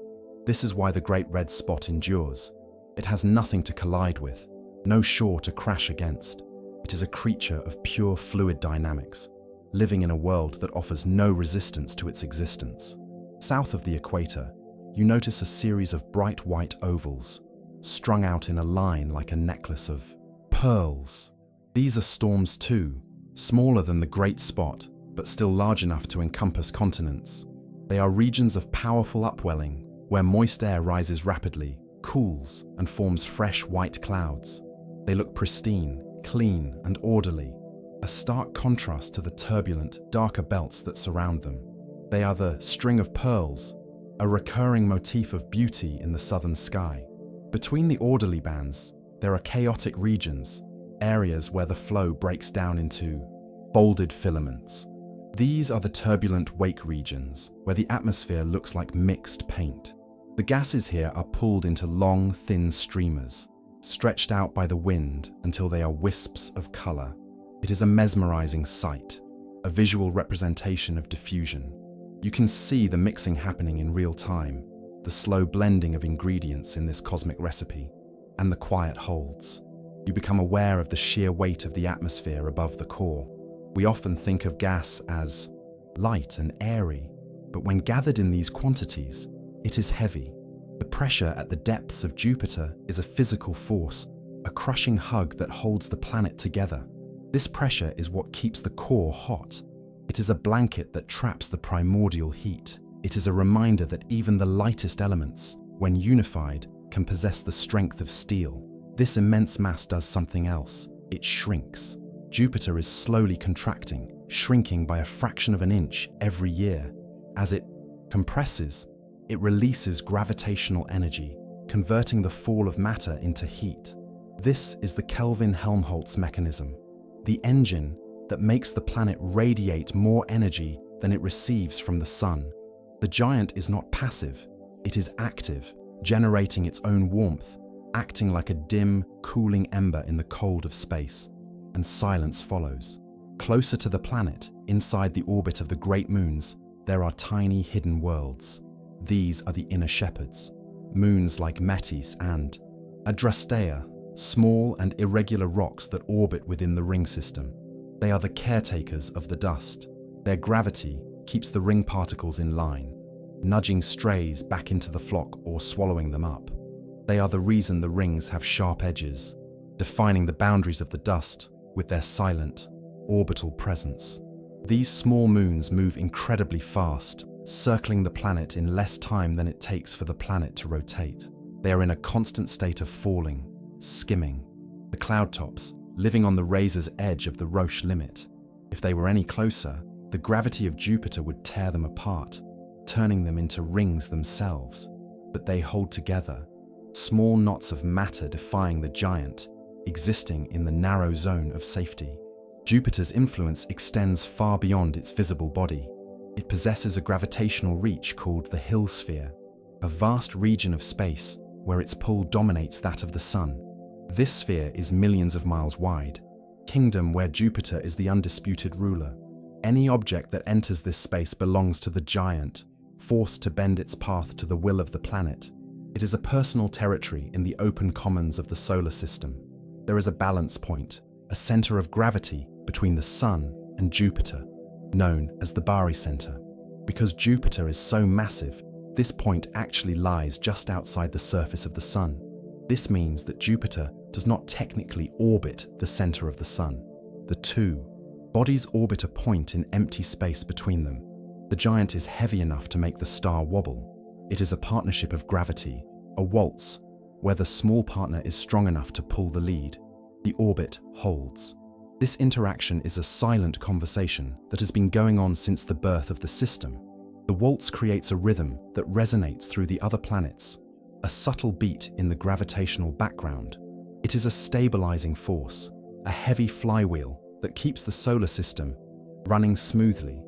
This is why the Great Red Spot endures. It has nothing to collide with, no shore to crash against. It is a creature of pure fluid dynamics, living in a world that offers no resistance to its existence. South of the equator, you notice a series of bright white ovals, strung out in a line like a necklace of pearls. These are storms too, smaller than the Great Spot, but still large enough to encompass continents. They are regions of powerful upwelling, where moist air rises rapidly, cools, and forms fresh white clouds. They look pristine, clean, and orderly, a stark contrast to the turbulent, darker belts that surround them. They are the string of pearls, a recurring motif of beauty in the southern sky. Between the orderly bands, there are chaotic regions, areas where the flow breaks down into folded filaments. These are the turbulent wake regions, where the atmosphere looks like mixed paint. The gases here are pulled into long, thin streamers, stretched out by the wind until they are wisps of color. It is a mesmerizing sight, a visual representation of diffusion. You can see the mixing happening in real time, the slow blending of ingredients in this cosmic recipe, and the quiet holds. You become aware of the sheer weight of the atmosphere above the core. We often think of gas as light and airy, but when gathered in these quantities, it is heavy. The pressure at the depths of Jupiter is a physical force, a crushing hug that holds the planet together. This pressure is what keeps the core hot. It is a blanket that traps the primordial heat. It is a reminder that even the lightest elements, when unified, can possess the strength of steel. This immense mass does something else. It shrinks. Jupiter is slowly contracting, shrinking by a fraction of an inch every year. As it compresses, it releases gravitational energy, converting the fall of matter into heat. This is the Kelvin-Helmholtz mechanism, the engine that makes the planet radiate more energy than it receives from the sun. The giant is not passive, it is active, generating its own warmth, acting like a dim, cooling ember in the cold of space. And silence follows. Closer to the planet, inside the orbit of the great moons, there are tiny hidden worlds. These are the inner shepherds, moons like Metis and Adrastea, small and irregular rocks that orbit within the ring system. They are the caretakers of the dust. Their gravity keeps the ring particles in line, nudging strays back into the flock or swallowing them up. They are the reason the rings have sharp edges, defining the boundaries of the dust with their silent, orbital presence. These small moons move incredibly fast, circling the planet in less time than it takes for the planet to rotate. They are in a constant state of falling, skimming. The cloud tops, living on the razor's edge of the Roche limit. If they were any closer, the gravity of Jupiter would tear them apart, turning them into rings themselves. But they hold together, small knots of matter defying the giant, existing in the narrow zone of safety. Jupiter's influence extends far beyond its visible body. It possesses a gravitational reach called the Hill sphere, a vast region of space where its pull dominates that of the Sun. This sphere is millions of miles wide, kingdom where Jupiter is the undisputed ruler. Any object that enters this space belongs to the giant, forced to bend its path to the will of the planet. It is a personal territory in the open commons of the solar system. There is a balance point, a center of gravity between the Sun and Jupiter, known as the barycenter. Because Jupiter is so massive, this point actually lies just outside the surface of the Sun. This means that Jupiter does not technically orbit the center of the Sun. The two bodies orbit a point in empty space between them. The giant is heavy enough to make the star wobble. It is a partnership of gravity, a waltz, where the small partner is strong enough to pull the lead. The orbit holds. This interaction is a silent conversation that has been going on since the birth of the system. The waltz creates a rhythm that resonates through the other planets, a subtle beat in the gravitational background. It is a stabilizing force, a heavy flywheel that keeps the solar system running smoothly.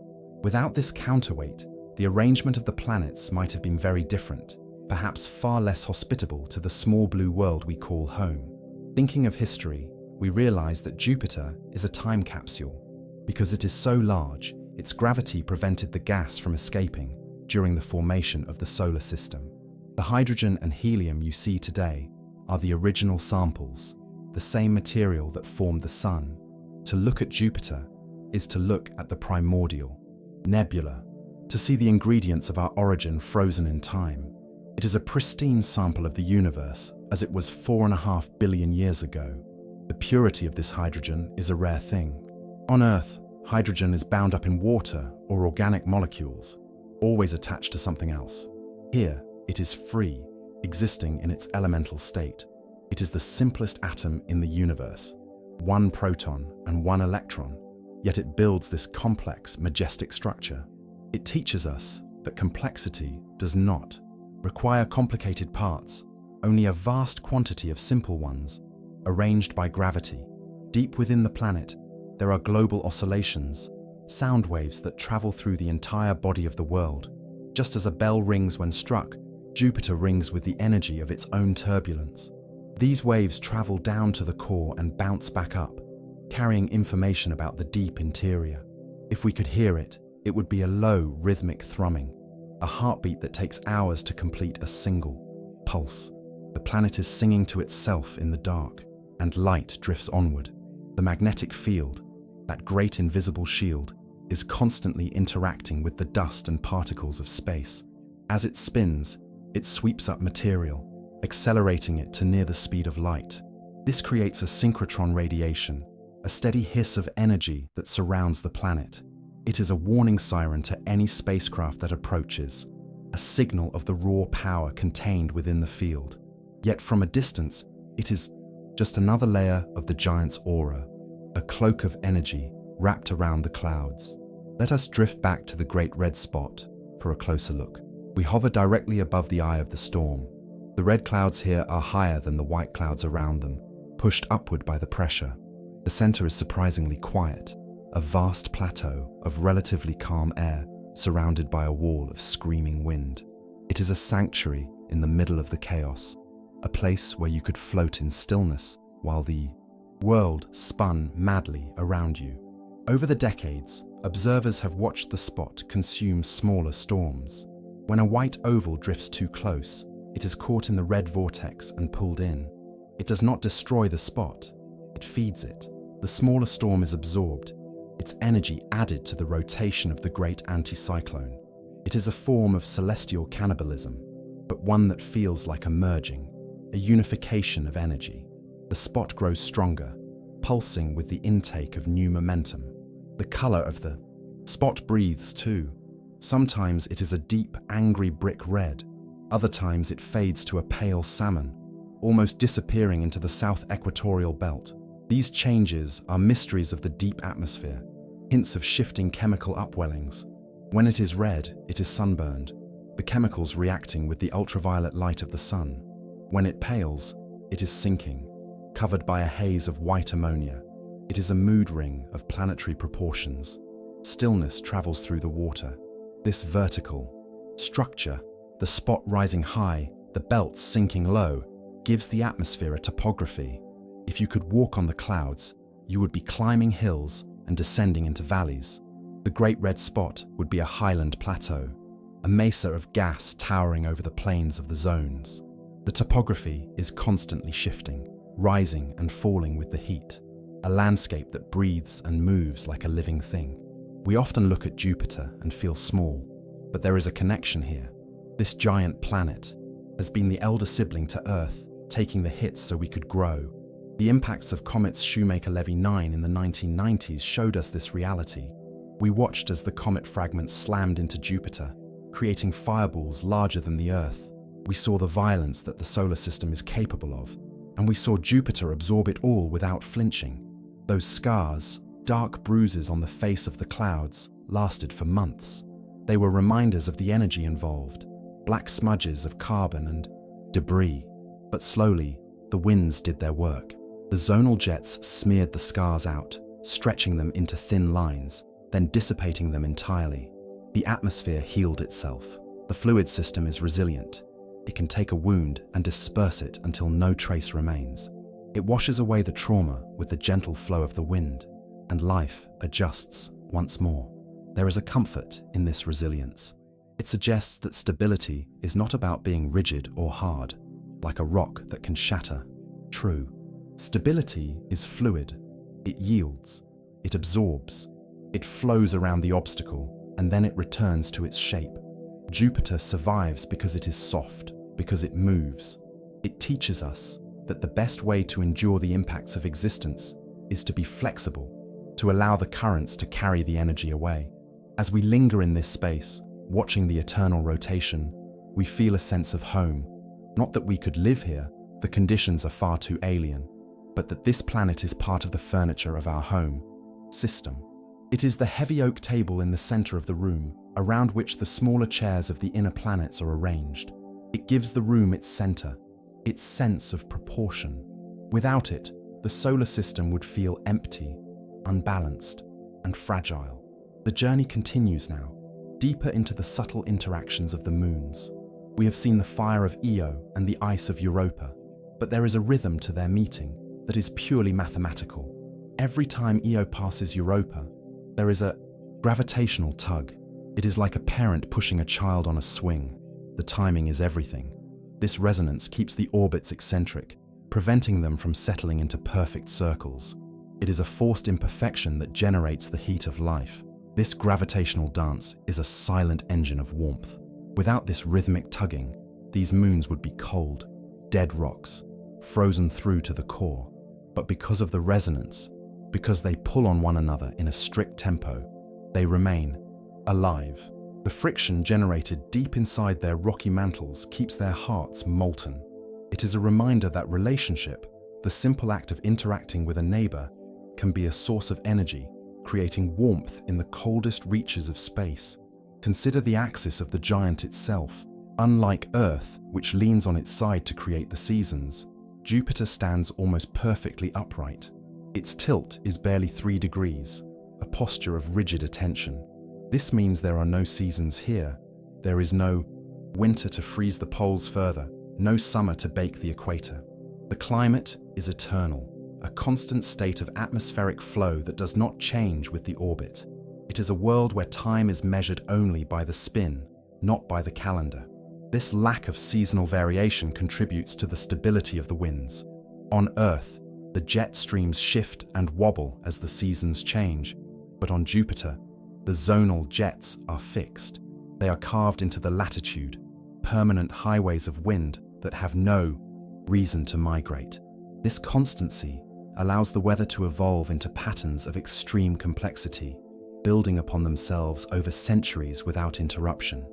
Without this counterweight, the arrangement of the planets might have been very different, perhaps far less hospitable to the small blue world we call home. Thinking of history, we realize that Jupiter is a time capsule. Because it is so large, its gravity prevented the gas from escaping during the formation of the solar system. The hydrogen and helium you see today are the original samples, the same material that formed the Sun. To look at Jupiter is to look at the primordial nebula, to see the ingredients of our origin frozen in time. It is a pristine sample of the universe as it was 4.5 billion years ago. The purity of this hydrogen is a rare thing. On Earth, hydrogen is bound up in water or organic molecules, always attached to something else. Here, it is free, existing in its elemental state. It is the simplest atom in the universe, one proton and one electron, yet it builds this complex, majestic structure. It teaches us that complexity does not require complicated parts, only a vast quantity of simple ones, arranged by gravity. Deep within the planet, there are global oscillations, sound waves that travel through the entire body of the world. Just as a bell rings when struck, Jupiter rings with the energy of its own turbulence. These waves travel down to the core and bounce back up, carrying information about the deep interior. If we could hear it, it would be a low, rhythmic thrumming, a heartbeat that takes hours to complete a single pulse. The planet is singing to itself in the dark, and light drifts onward. The magnetic field, that great invisible shield, is constantly interacting with the dust and particles of space. As it spins, it sweeps up material, accelerating it to near the speed of light. This creates a synchrotron radiation, a steady hiss of energy that surrounds the planet. It is a warning siren to any spacecraft that approaches, a signal of the raw power contained within the field. Yet from a distance, it is just another layer of the giant's aura, a cloak of energy wrapped around the clouds. Let us drift back to the Great Red Spot for a closer look. We hover directly above the eye of the storm. The red clouds here are higher than the white clouds around them, pushed upward by the pressure. The center is surprisingly quiet, a vast plateau of relatively calm air surrounded by a wall of screaming wind. It is a sanctuary in the middle of the chaos, a place where you could float in stillness while the world spun madly around you. Over the decades, observers have watched the spot consume smaller storms. When a white oval drifts too close, it is caught in the red vortex and pulled in. It does not destroy the spot, it feeds it. The smaller storm is absorbed, its energy added to the rotation of the great anticyclone. It is a form of celestial cannibalism, but one that feels like a merging, a unification of energy. The spot grows stronger, pulsing with the intake of new momentum. The color of the spot breathes too. Sometimes it is a deep, angry brick red. Other times it fades to a pale salmon, almost disappearing into the south equatorial belt. These changes are mysteries of the deep atmosphere, hints of shifting chemical upwellings. When it is red, it is sunburned, the chemicals reacting with the ultraviolet light of the sun. When it pales, it is sinking, covered by a haze of white ammonia. It is a mood ring of planetary proportions. Stillness travels through the water. This vertical structure, the spot rising high, the belts sinking low, gives the atmosphere a topography. If you could walk on the clouds, you would be climbing hills and descending into valleys. The Great Red Spot would be a highland plateau, a mesa of gas towering over the plains of the zones. The topography is constantly shifting, rising and falling with the heat, a landscape that breathes and moves like a living thing. We often look at Jupiter and feel small, but there is a connection here. This giant planet has been the elder sibling to Earth, taking the hits so we could grow. The impacts of comets Shoemaker-Levy 9 in the 1990s showed us this reality. We watched as the comet fragments slammed into Jupiter, creating fireballs larger than the Earth. We saw the violence that the solar system is capable of, and we saw Jupiter absorb it all without flinching. Those scars, dark bruises on the face of the clouds, lasted for months. They were reminders of the energy involved, black smudges of carbon and debris. But slowly, the winds did their work. The zonal jets smeared the scars out, stretching them into thin lines, then dissipating them entirely. The atmosphere healed itself. The fluid system is resilient. It can take a wound and disperse it until no trace remains. It washes away the trauma with the gentle flow of the wind, and life adjusts once more. There is a comfort in this resilience. It suggests that stability is not about being rigid or hard, like a rock that can shatter. True. Stability is fluid. It yields. It absorbs. It flows around the obstacle, and then it returns to its shape. Jupiter survives because it is soft, because it moves. It teaches us that the best way to endure the impacts of existence is to be flexible, to allow the currents to carry the energy away. As we linger in this space, watching the eternal rotation, we feel a sense of home. Not that we could live here, the conditions are far too alien, but that this planet is part of the furniture of our home system. It is the heavy oak table in the center of the room, around which the smaller chairs of the inner planets are arranged. It gives the room its center, its sense of proportion. Without it, the solar system would feel empty, unbalanced, and fragile. The journey continues now, deeper into the subtle interactions of the moons. We have seen the fire of Io and the ice of Europa, but there is a rhythm to their meeting that is purely mathematical. Every time Io passes Europa, there is a gravitational tug. It is like a parent pushing a child on a swing. The timing is everything. This resonance keeps the orbits eccentric, preventing them from settling into perfect circles. It is a forced imperfection that generates the heat of life. This gravitational dance is a silent engine of warmth. Without this rhythmic tugging, these moons would be cold, dead rocks, frozen through to the core. But because of the resonance, because they pull on one another in a strict tempo, they remain alive. The friction generated deep inside their rocky mantles keeps their hearts molten. It is a reminder that relationship, the simple act of interacting with a neighbor, can be a source of energy, creating warmth in the coldest reaches of space. Consider the axis of the giant itself. Unlike Earth, which leans on its side to create the seasons, Jupiter stands almost perfectly upright. Its tilt is barely 3 degrees, a posture of rigid attention. This means there are no seasons here. There is no winter to freeze the poles further, no summer to bake the equator. The climate is eternal, a constant state of atmospheric flow that does not change with the orbit. It is a world where time is measured only by the spin, not by the calendar. This lack of seasonal variation contributes to the stability of the winds. On Earth, the jet streams shift and wobble as the seasons change, but on Jupiter, the zonal jets are fixed. They are carved into the latitude, permanent highways of wind that have no reason to migrate. This constancy allows the weather to evolve into patterns of extreme complexity, building upon themselves over centuries without interruption.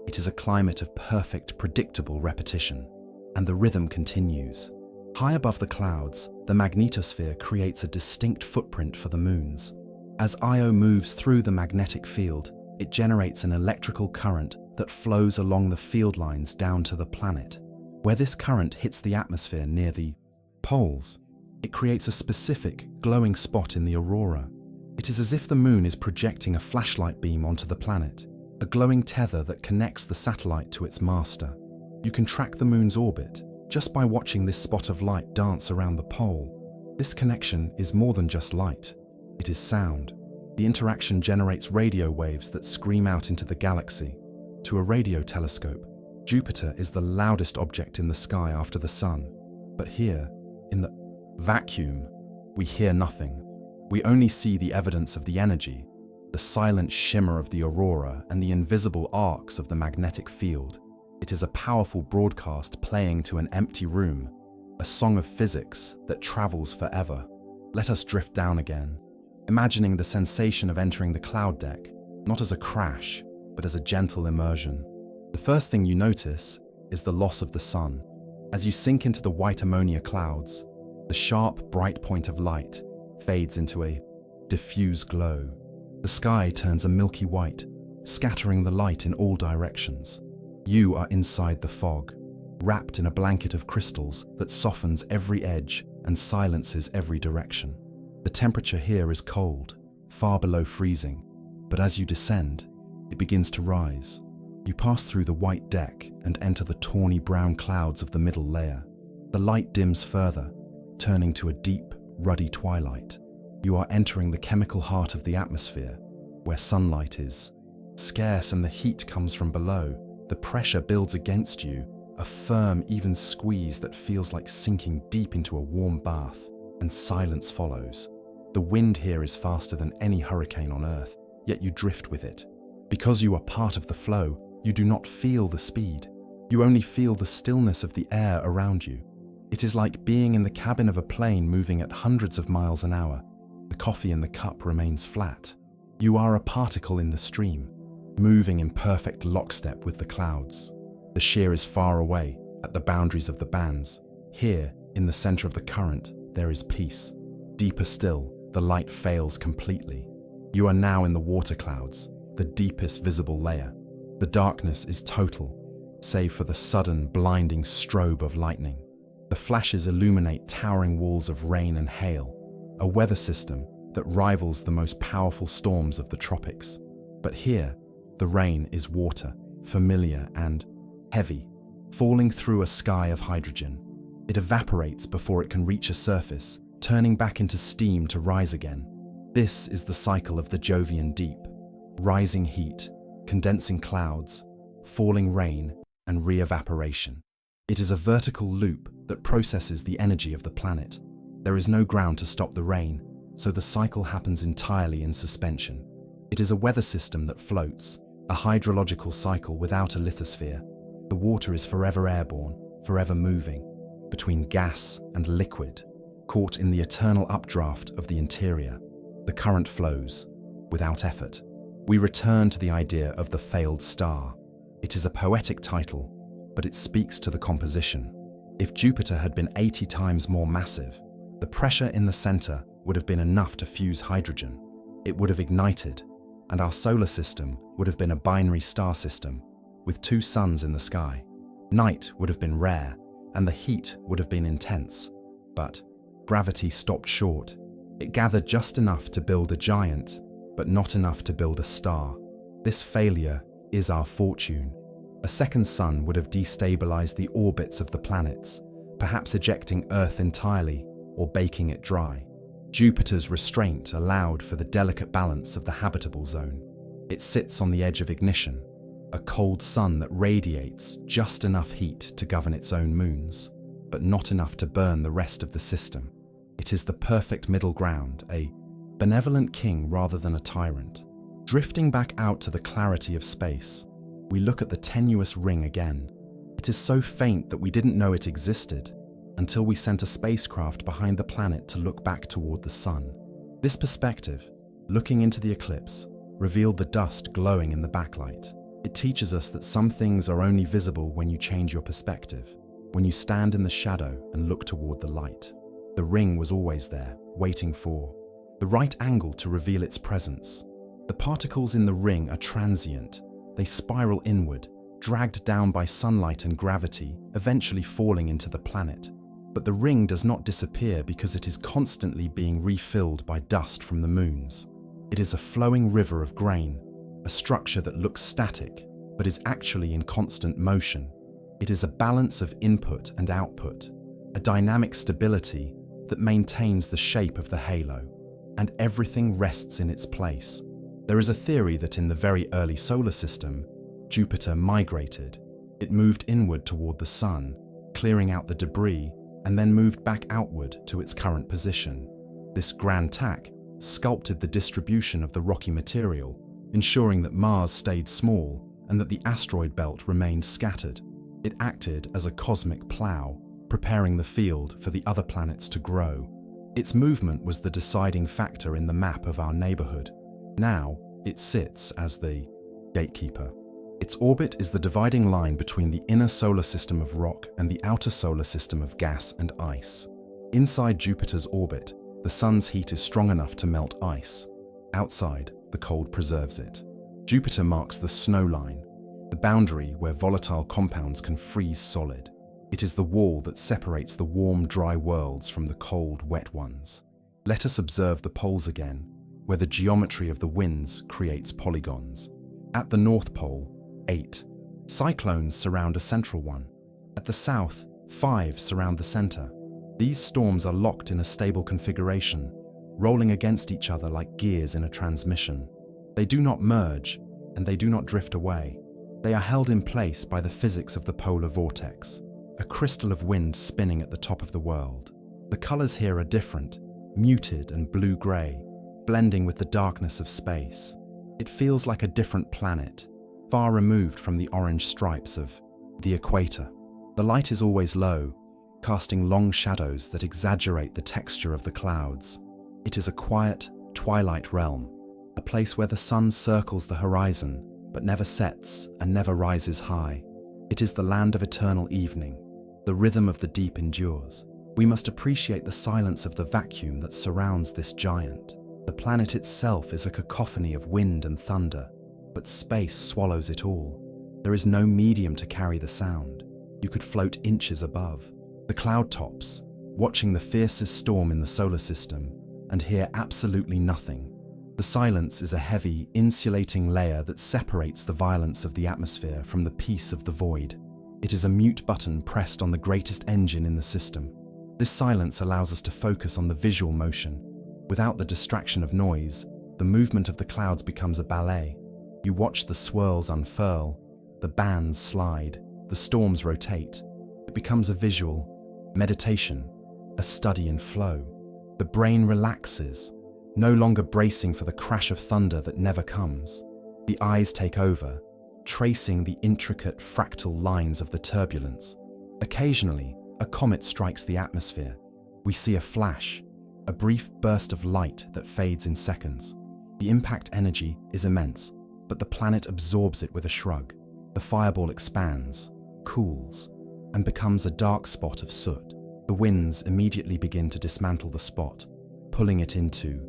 It is a climate of perfect, predictable repetition, and the rhythm continues. High above the clouds, the magnetosphere creates a distinct footprint for the moons. As Io moves through the magnetic field, it generates an electrical current that flows along the field lines down to the planet. Where this current hits the atmosphere near the poles, it creates a specific, glowing spot in the aurora. It is as if the moon is projecting a flashlight beam onto the planet, a glowing tether that connects the satellite to its master. You can track the moon's orbit just by watching this spot of light dance around the pole. This connection is more than just light. It is sound. The interaction generates radio waves that scream out into the galaxy. To a radio telescope, Jupiter is the loudest object in the sky after the Sun, but here, in the vacuum, we hear nothing. We only see the evidence of the energy, the silent shimmer of the aurora and the invisible arcs of the magnetic field. It is a powerful broadcast playing to an empty room, a song of physics that travels forever. Let us drift down again, imagining the sensation of entering the cloud deck, not as a crash, but as a gentle immersion. The first thing you notice is the loss of the sun. As you sink into the white ammonia clouds, the sharp, bright point of light fades into a diffuse glow. The sky turns a milky white, scattering the light in all directions. You are inside the fog, wrapped in a blanket of crystals that softens every edge and silences every direction. The temperature here is cold, far below freezing, but as you descend, it begins to rise. You pass through the white deck and enter the tawny brown clouds of the middle layer. The light dims further, turning to a deep, ruddy twilight. You are entering the chemical heart of the atmosphere, where sunlight is scarce and the heat comes from below. The pressure builds against you, a firm, even squeeze that feels like sinking deep into a warm bath, and silence follows. The wind here is faster than any hurricane on Earth, yet you drift with it. Because you are part of the flow, you do not feel the speed. You only feel the stillness of the air around you. It is like being in the cabin of a plane moving at hundreds of miles an hour. The coffee in the cup remains flat. You are a particle in the stream, moving in perfect lockstep with the clouds. The shear is far away, at the boundaries of the bands. Here, in the center of the current, there is peace. Deeper still, the light fails completely. You are now in the water clouds, the deepest visible layer. The darkness is total, save for the sudden, blinding strobe of lightning. The flashes illuminate towering walls of rain and hail, a weather system that rivals the most powerful storms of the tropics. But here, the rain is water, familiar and heavy, falling through a sky of hydrogen. It evaporates before it can reach a surface, turning back into steam to rise again. This is the cycle of the Jovian deep: rising heat, condensing clouds, falling rain, and re-evaporation. It is a vertical loop that processes the energy of the planet. There is no ground to stop the rain, so the cycle happens entirely in suspension. It is a weather system that floats, a hydrological cycle without a lithosphere. The water is forever airborne, forever moving, between gas and liquid, caught in the eternal updraft of the interior. The current flows, without effort. We return to the idea of the failed star. It is a poetic title, but it speaks to the composition. If Jupiter had been 80 times more massive, the pressure in the center would have been enough to fuse hydrogen. It would have ignited, and our solar system would have been a binary star system, with 2 suns in the sky. Night would have been rare, and the heat would have been intense. But gravity stopped short. It gathered just enough to build a giant, but not enough to build a star. This failure is our fortune. A second sun would have destabilized the orbits of the planets, perhaps ejecting Earth entirely or baking it dry. Jupiter's restraint allowed for the delicate balance of the habitable zone. It sits on the edge of ignition, a cold sun that radiates just enough heat to govern its own moons, but not enough to burn the rest of the system. It is the perfect middle ground, a benevolent king rather than a tyrant. Drifting back out to the clarity of space, we look at the tenuous ring again. It is so faint that we didn't know it existed until we sent a spacecraft behind the planet to look back toward the sun. This perspective, looking into the eclipse, revealed the dust glowing in the backlight. It teaches us that some things are only visible when you change your perspective, when you stand in the shadow and look toward the light. The ring was always there, waiting for the right angle to reveal its presence. The particles in the ring are transient. They spiral inward, dragged down by sunlight and gravity, eventually falling into the planet. But the ring does not disappear because it is constantly being refilled by dust from the moons. It is a flowing river of grain, a structure that looks static, but is actually in constant motion. It is a balance of input and output, a dynamic stability that maintains the shape of the halo, and everything rests in its place. There is a theory that in the very early solar system, Jupiter migrated. It moved inward toward the sun, clearing out the debris, and then moved back outward to its current position. This grand tack sculpted the distribution of the rocky material, ensuring that Mars stayed small and that the asteroid belt remained scattered. It acted as a cosmic plow, preparing the field for the other planets to grow. Its movement was the deciding factor in the map of our neighborhood. Now, it sits as the gatekeeper. Its orbit is the dividing line between the inner solar system of rock and the outer solar system of gas and ice. Inside Jupiter's orbit, the sun's heat is strong enough to melt ice. Outside, the cold preserves it. Jupiter marks the snow line, the boundary where volatile compounds can freeze solid. It is the wall that separates the warm, dry worlds from the cold, wet ones. Let us observe the poles again, where the geometry of the winds creates polygons. At the North Pole, 8 cyclones surround a central one. At the south, 5 surround the center. These storms are locked in a stable configuration, rolling against each other like gears in a transmission. They do not merge, and they do not drift away. They are held in place by the physics of the polar vortex, a crystal of wind spinning at the top of the world. The colors here are different, muted and blue-gray, blending with the darkness of space. It feels like a different planet, far removed from the orange stripes of the equator. The light is always low, casting long shadows that exaggerate the texture of the clouds. It is a quiet, twilight realm, a place where the sun circles the horizon, but never sets and never rises high. It is the land of eternal evening. The rhythm of the deep endures. We must appreciate the silence of the vacuum that surrounds this giant. The planet itself is a cacophony of wind and thunder, but space swallows it all. There is no medium to carry the sound. You could float inches above the cloud tops, watching the fiercest storm in the solar system, and hear absolutely nothing. The silence is a heavy, insulating layer that separates the violence of the atmosphere from the peace of the void. It is a mute button pressed on the greatest engine in the system. This silence allows us to focus on the visual motion. Without the distraction of noise, the movement of the clouds becomes a ballet. You watch the swirls unfurl, the bands slide, the storms rotate. It becomes a visual meditation, a study in flow. The brain relaxes, no longer bracing for the crash of thunder that never comes. The eyes take over, tracing the intricate fractal lines of the turbulence. Occasionally, a comet strikes the atmosphere. We see a flash, a brief burst of light that fades in seconds. The impact energy is immense, but the planet absorbs it with a shrug. The fireball expands, cools, and becomes a dark spot of soot. The winds immediately begin to dismantle the spot, pulling it into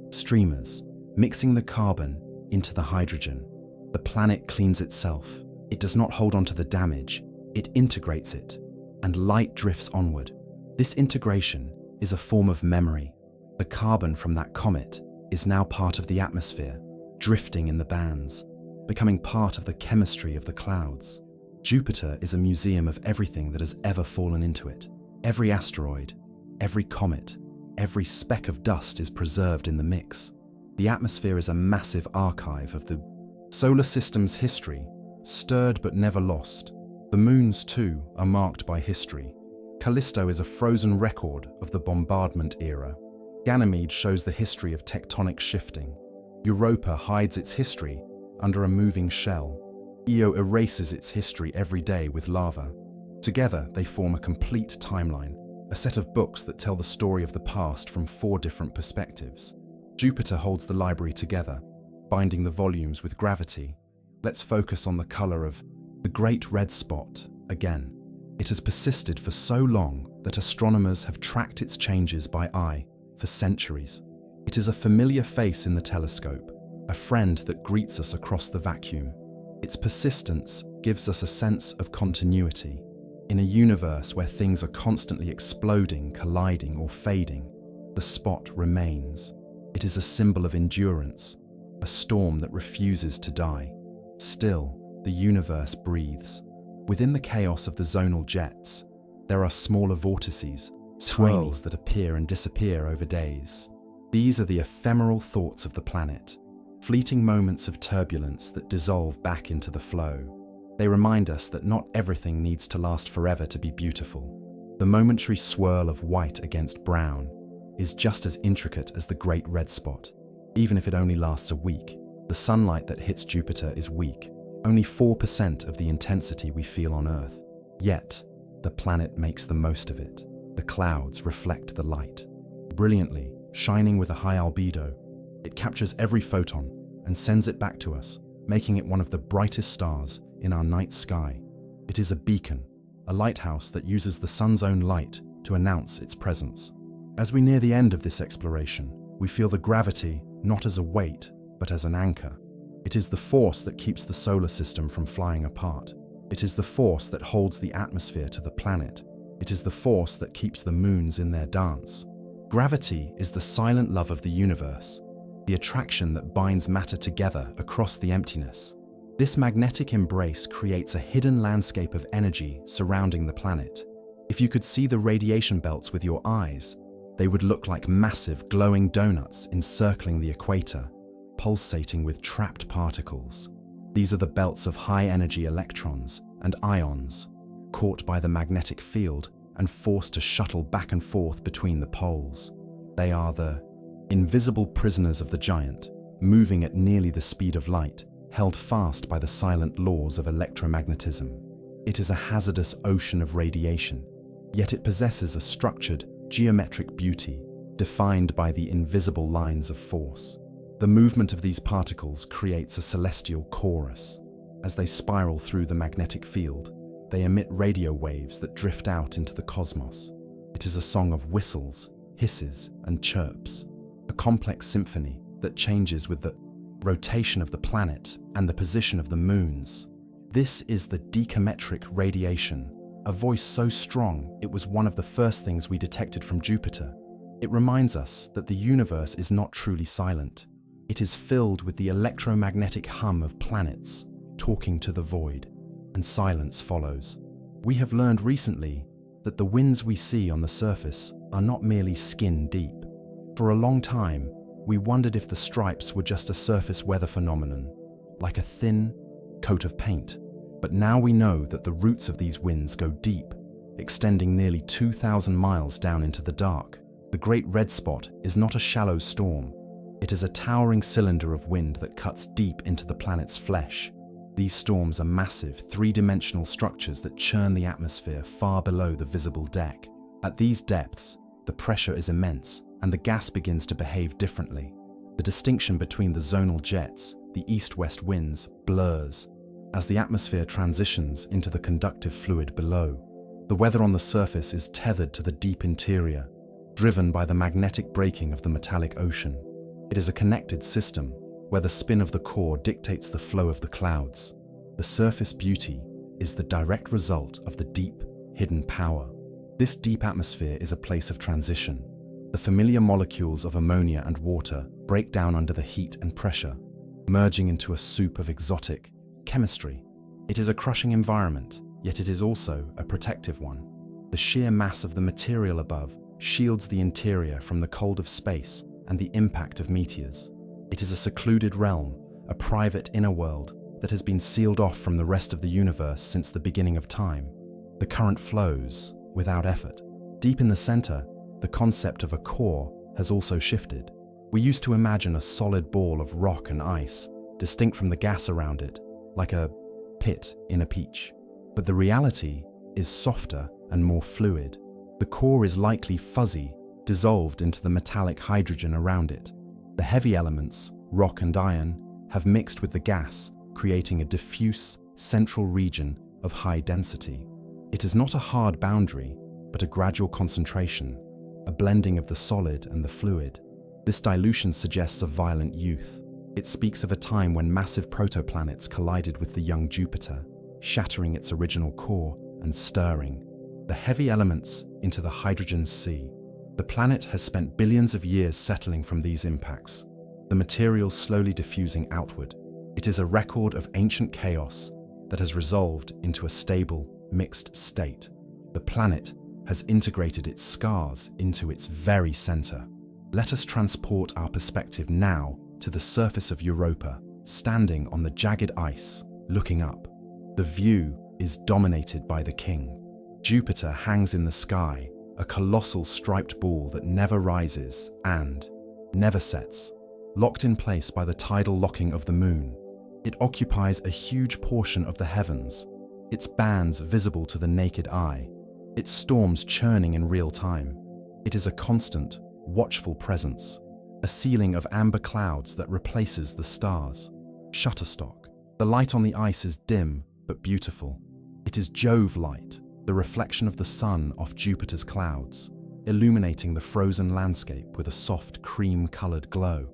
streamers, mixing the carbon into the hydrogen. The planet cleans itself. It does not hold on to the damage, it integrates it, and light drifts onward. This integration is a form of memory. The carbon from that comet is now part of the atmosphere, drifting in the bands, becoming part of the chemistry of the clouds. Jupiter is a museum of everything that has ever fallen into it. Every asteroid, every comet, every speck of dust is preserved in the mix. The atmosphere is a massive archive of the solar system's history, stirred but never lost. The moons, too, are marked by history. Callisto is a frozen record of the bombardment era. Ganymede shows the history of tectonic shifting. Europa hides its history under a moving shell. Io erases its history every day with lava. Together, they form a complete timeline, a set of books that tell the story of the past from 4 different perspectives. Jupiter holds the library together, binding the volumes with gravity. Let's focus on the color of the Great Red Spot again. It has persisted for so long that astronomers have tracked its changes by eye for centuries. It is a familiar face in the telescope, a friend that greets us across the vacuum. Its persistence gives us a sense of continuity. In a universe where things are constantly exploding, colliding, or fading, the spot remains. It is a symbol of endurance, a storm that refuses to die. Still, the universe breathes. Within the chaos of the zonal jets, there are smaller vortices, swirls that appear and disappear over days. These are the ephemeral thoughts of the planet, fleeting moments of turbulence that dissolve back into the flow. They remind us that not everything needs to last forever to be beautiful. The momentary swirl of white against brown is just as intricate as the great red spot, even if it only lasts a week. The sunlight that hits Jupiter is weak, only 4% of the intensity we feel on Earth. Yet, the planet makes the most of it. The clouds reflect the light brilliantly, shining with a high albedo. It captures every photon and sends it back to us, making it one of the brightest stars in our night sky. It is a beacon, a lighthouse that uses the sun's own light to announce its presence. As we near the end of this exploration, we feel the gravity not as a weight, but as an anchor. It is the force that keeps the solar system from flying apart. It is the force that holds the atmosphere to the planet. It is the force that keeps the moons in their dance. Gravity is the silent love of the universe, the attraction that binds matter together across the emptiness. This magnetic embrace creates a hidden landscape of energy surrounding the planet. If you could see the radiation belts with your eyes, they would look like massive glowing donuts encircling the equator, pulsating with trapped particles. These are the belts of high-energy electrons and ions, caught by the magnetic field and forced to shuttle back and forth between the poles. They are the invisible prisoners of the giant, moving at nearly the speed of light, held fast by the silent laws of electromagnetism. It is a hazardous ocean of radiation, yet it possesses a structured, geometric beauty, defined by the invisible lines of force. The movement of these particles creates a celestial chorus. As they spiral through the magnetic field, they emit radio waves that drift out into the cosmos. It is a song of whistles, hisses, and chirps, a complex symphony that changes with the rotation of the planet and the position of the moons. This is the decametric radiation, a voice so strong it was one of the first things we detected from Jupiter. It reminds us that the universe is not truly silent. It is filled with the electromagnetic hum of planets talking to the void, and silence follows. We have learned recently that the winds we see on the surface are not merely skin deep. For a long time, we wondered if the stripes were just a surface weather phenomenon, like a thin coat of paint. But now we know that the roots of these winds go deep, extending nearly 2,000 miles down into the dark. The Great Red Spot is not a shallow storm. It is a towering cylinder of wind that cuts deep into the planet's flesh. These storms are massive, three-dimensional structures that churn the atmosphere far below the visible deck. At these depths, the pressure is immense, and the gas begins to behave differently. The distinction between the zonal jets, the east-west winds, blurs as the atmosphere transitions into the conductive fluid below. The weather on the surface is tethered to the deep interior, driven by the magnetic braking of the metallic ocean. It is a connected system, where the spin of the core dictates the flow of the clouds. The surface beauty is the direct result of the deep, hidden power. This deep atmosphere is a place of transition. The familiar molecules of ammonia and water break down under the heat and pressure, merging into a soup of exotic chemistry. It is a crushing environment, yet it is also a protective one. The sheer mass of the material above shields the interior from the cold of space and the impact of meteors. It is a secluded realm, a private inner world that has been sealed off from the rest of the universe since the beginning of time. The current flows without effort. Deep in the center, the concept of a core has also shifted. We used to imagine a solid ball of rock and ice, distinct from the gas around it, like a pit in a peach. But the reality is softer and more fluid. The core is likely fuzzy, dissolved into the metallic hydrogen around it. The heavy elements, rock and iron, have mixed with the gas, creating a diffuse, central region of high density. It is not a hard boundary, but a gradual concentration, a blending of the solid and the fluid. This dilution suggests a violent youth. It speaks of a time when massive protoplanets collided with the young Jupiter, shattering its original core and stirring the heavy elements into the hydrogen sea. The planet has spent billions of years settling from these impacts, the materials slowly diffusing outward. It is a record of ancient chaos that has resolved into a stable, mixed state. The planet has integrated its scars into its very center. Let us transport our perspective now to the surface of Europa, standing on the jagged ice, looking up. The view is dominated by the king. Jupiter hangs in the sky, a colossal striped ball that never rises and never sets. Locked in place by the tidal locking of the moon, it occupies a huge portion of the heavens, its bands visible to the naked eye, its storms churning in real time. It is a constant, watchful presence, a ceiling of amber clouds that replaces the stars. Shutterstock. The light on the ice is dim but beautiful. It is Jove light, the reflection of the sun off Jupiter's clouds, illuminating the frozen landscape with a soft cream-colored glow.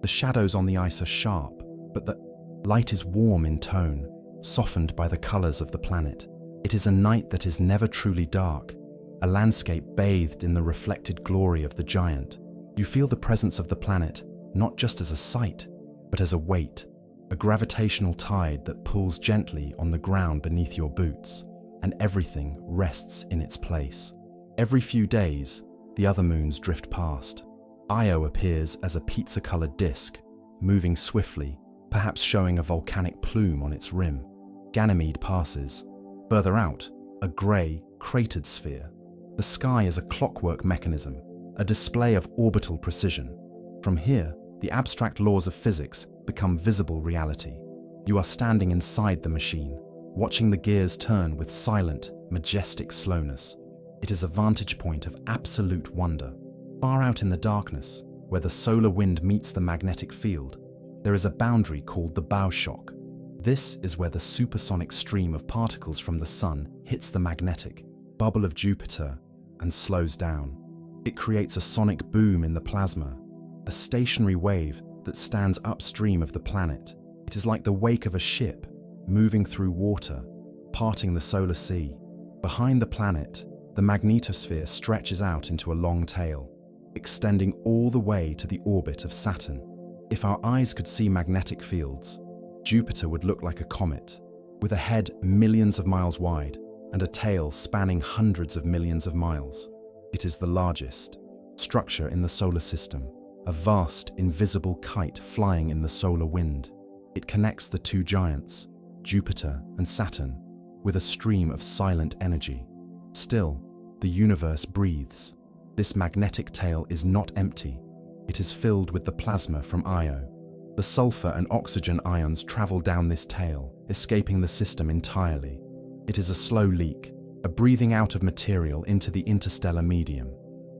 The shadows on the ice are sharp, but the light is warm in tone, softened by the colors of the planet. It is a night that is never truly dark, a landscape bathed in the reflected glory of the giant. You feel the presence of the planet not just as a sight, but as a weight, a gravitational tide that pulls gently on the ground beneath your boots, and everything rests in its place. Every few days, the other moons drift past. Io appears as a pizza-colored disk, moving swiftly, perhaps showing a volcanic plume on its rim. Ganymede passes. Further out, a grey, cratered sphere. The sky is a clockwork mechanism, a display of orbital precision. From here, the abstract laws of physics become visible reality. You are standing inside the machine, watching the gears turn with silent, majestic slowness. It is a vantage point of absolute wonder. Far out in the darkness, where the solar wind meets the magnetic field, there is a boundary called the bow shock. This is where the supersonic stream of particles from the sun hits the magnetic bubble of Jupiter and slows down. It creates a sonic boom in the plasma, a stationary wave that stands upstream of the planet. It is like the wake of a ship moving through water, parting the solar sea. Behind the planet, the magnetosphere stretches out into a long tail, extending all the way to the orbit of Saturn. If our eyes could see magnetic fields, Jupiter would look like a comet, with a head millions of miles wide and a tail spanning hundreds of millions of miles. It is the largest structure in the solar system, a vast, invisible kite flying in the solar wind. It connects the two giants, Jupiter and Saturn, with a stream of silent energy. Still, the universe breathes. This magnetic tail is not empty. It is filled with the plasma from Io. The sulfur and oxygen ions travel down this tail, escaping the system entirely. It is a slow leak, a breathing out of material into the interstellar medium.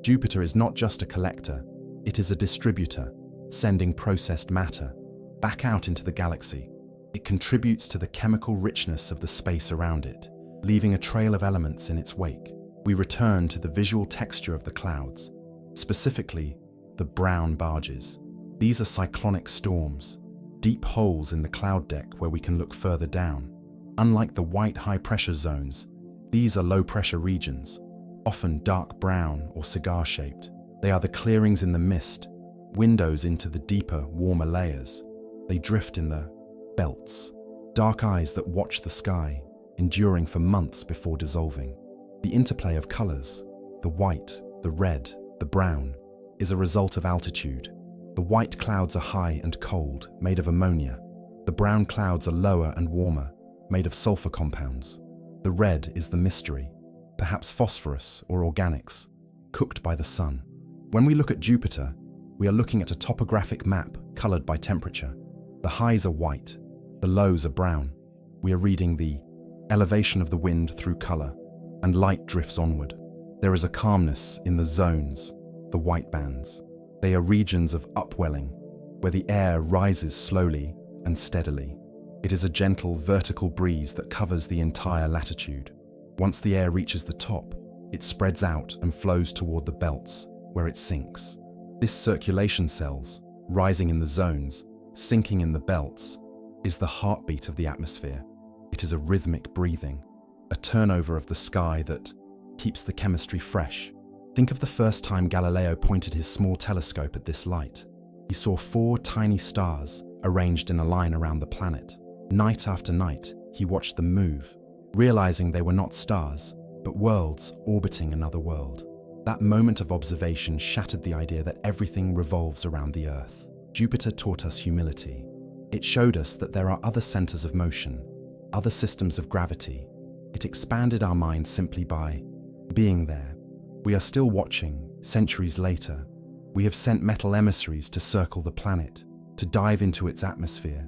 Jupiter is not just a collector, it is a distributor, sending processed matter back out into the galaxy. It contributes to the chemical richness of the space around it, leaving a trail of elements in its wake. We return to the visual texture of the clouds, specifically the brown barges. These are cyclonic storms, deep holes in the cloud deck where we can look further down. Unlike the white high-pressure zones, these are low-pressure regions, often dark brown or cigar-shaped. They are the clearings in the mist, windows into the deeper, warmer layers. They drift in the belts, dark eyes that watch the sky, enduring for months before dissolving. The interplay of colors, the white, the red, the brown, is a result of altitude. The white clouds are high and cold, made of ammonia. The brown clouds are lower and warmer, made of sulfur compounds. The red is the mystery, perhaps phosphorus or organics, cooked by the sun. When we look at Jupiter, we are looking at a topographic map colored by temperature. The highs are white, the lows are brown. We are reading the elevation of the wind through color, and light drifts onward. There is a calmness in the zones, the white bands. They are regions of upwelling, where the air rises slowly and steadily. It is a gentle vertical breeze that covers the entire latitude. Once the air reaches the top, it spreads out and flows toward the belts, where it sinks. This circulation cells, rising in the zones, sinking in the belts, is the heartbeat of the atmosphere. It is a rhythmic breathing, a turnover of the sky that keeps the chemistry fresh. Think of the first time Galileo pointed his small telescope at this light. He saw 4 tiny stars arranged in a line around the planet. Night after night, he watched them move, realizing they were not stars, but worlds orbiting another world. That moment of observation shattered the idea that everything revolves around the Earth. Jupiter taught us humility. It showed us that there are other centers of motion, other systems of gravity. It expanded our mind simply by being there. We are still watching, centuries later. We have sent metal emissaries to circle the planet, to dive into its atmosphere,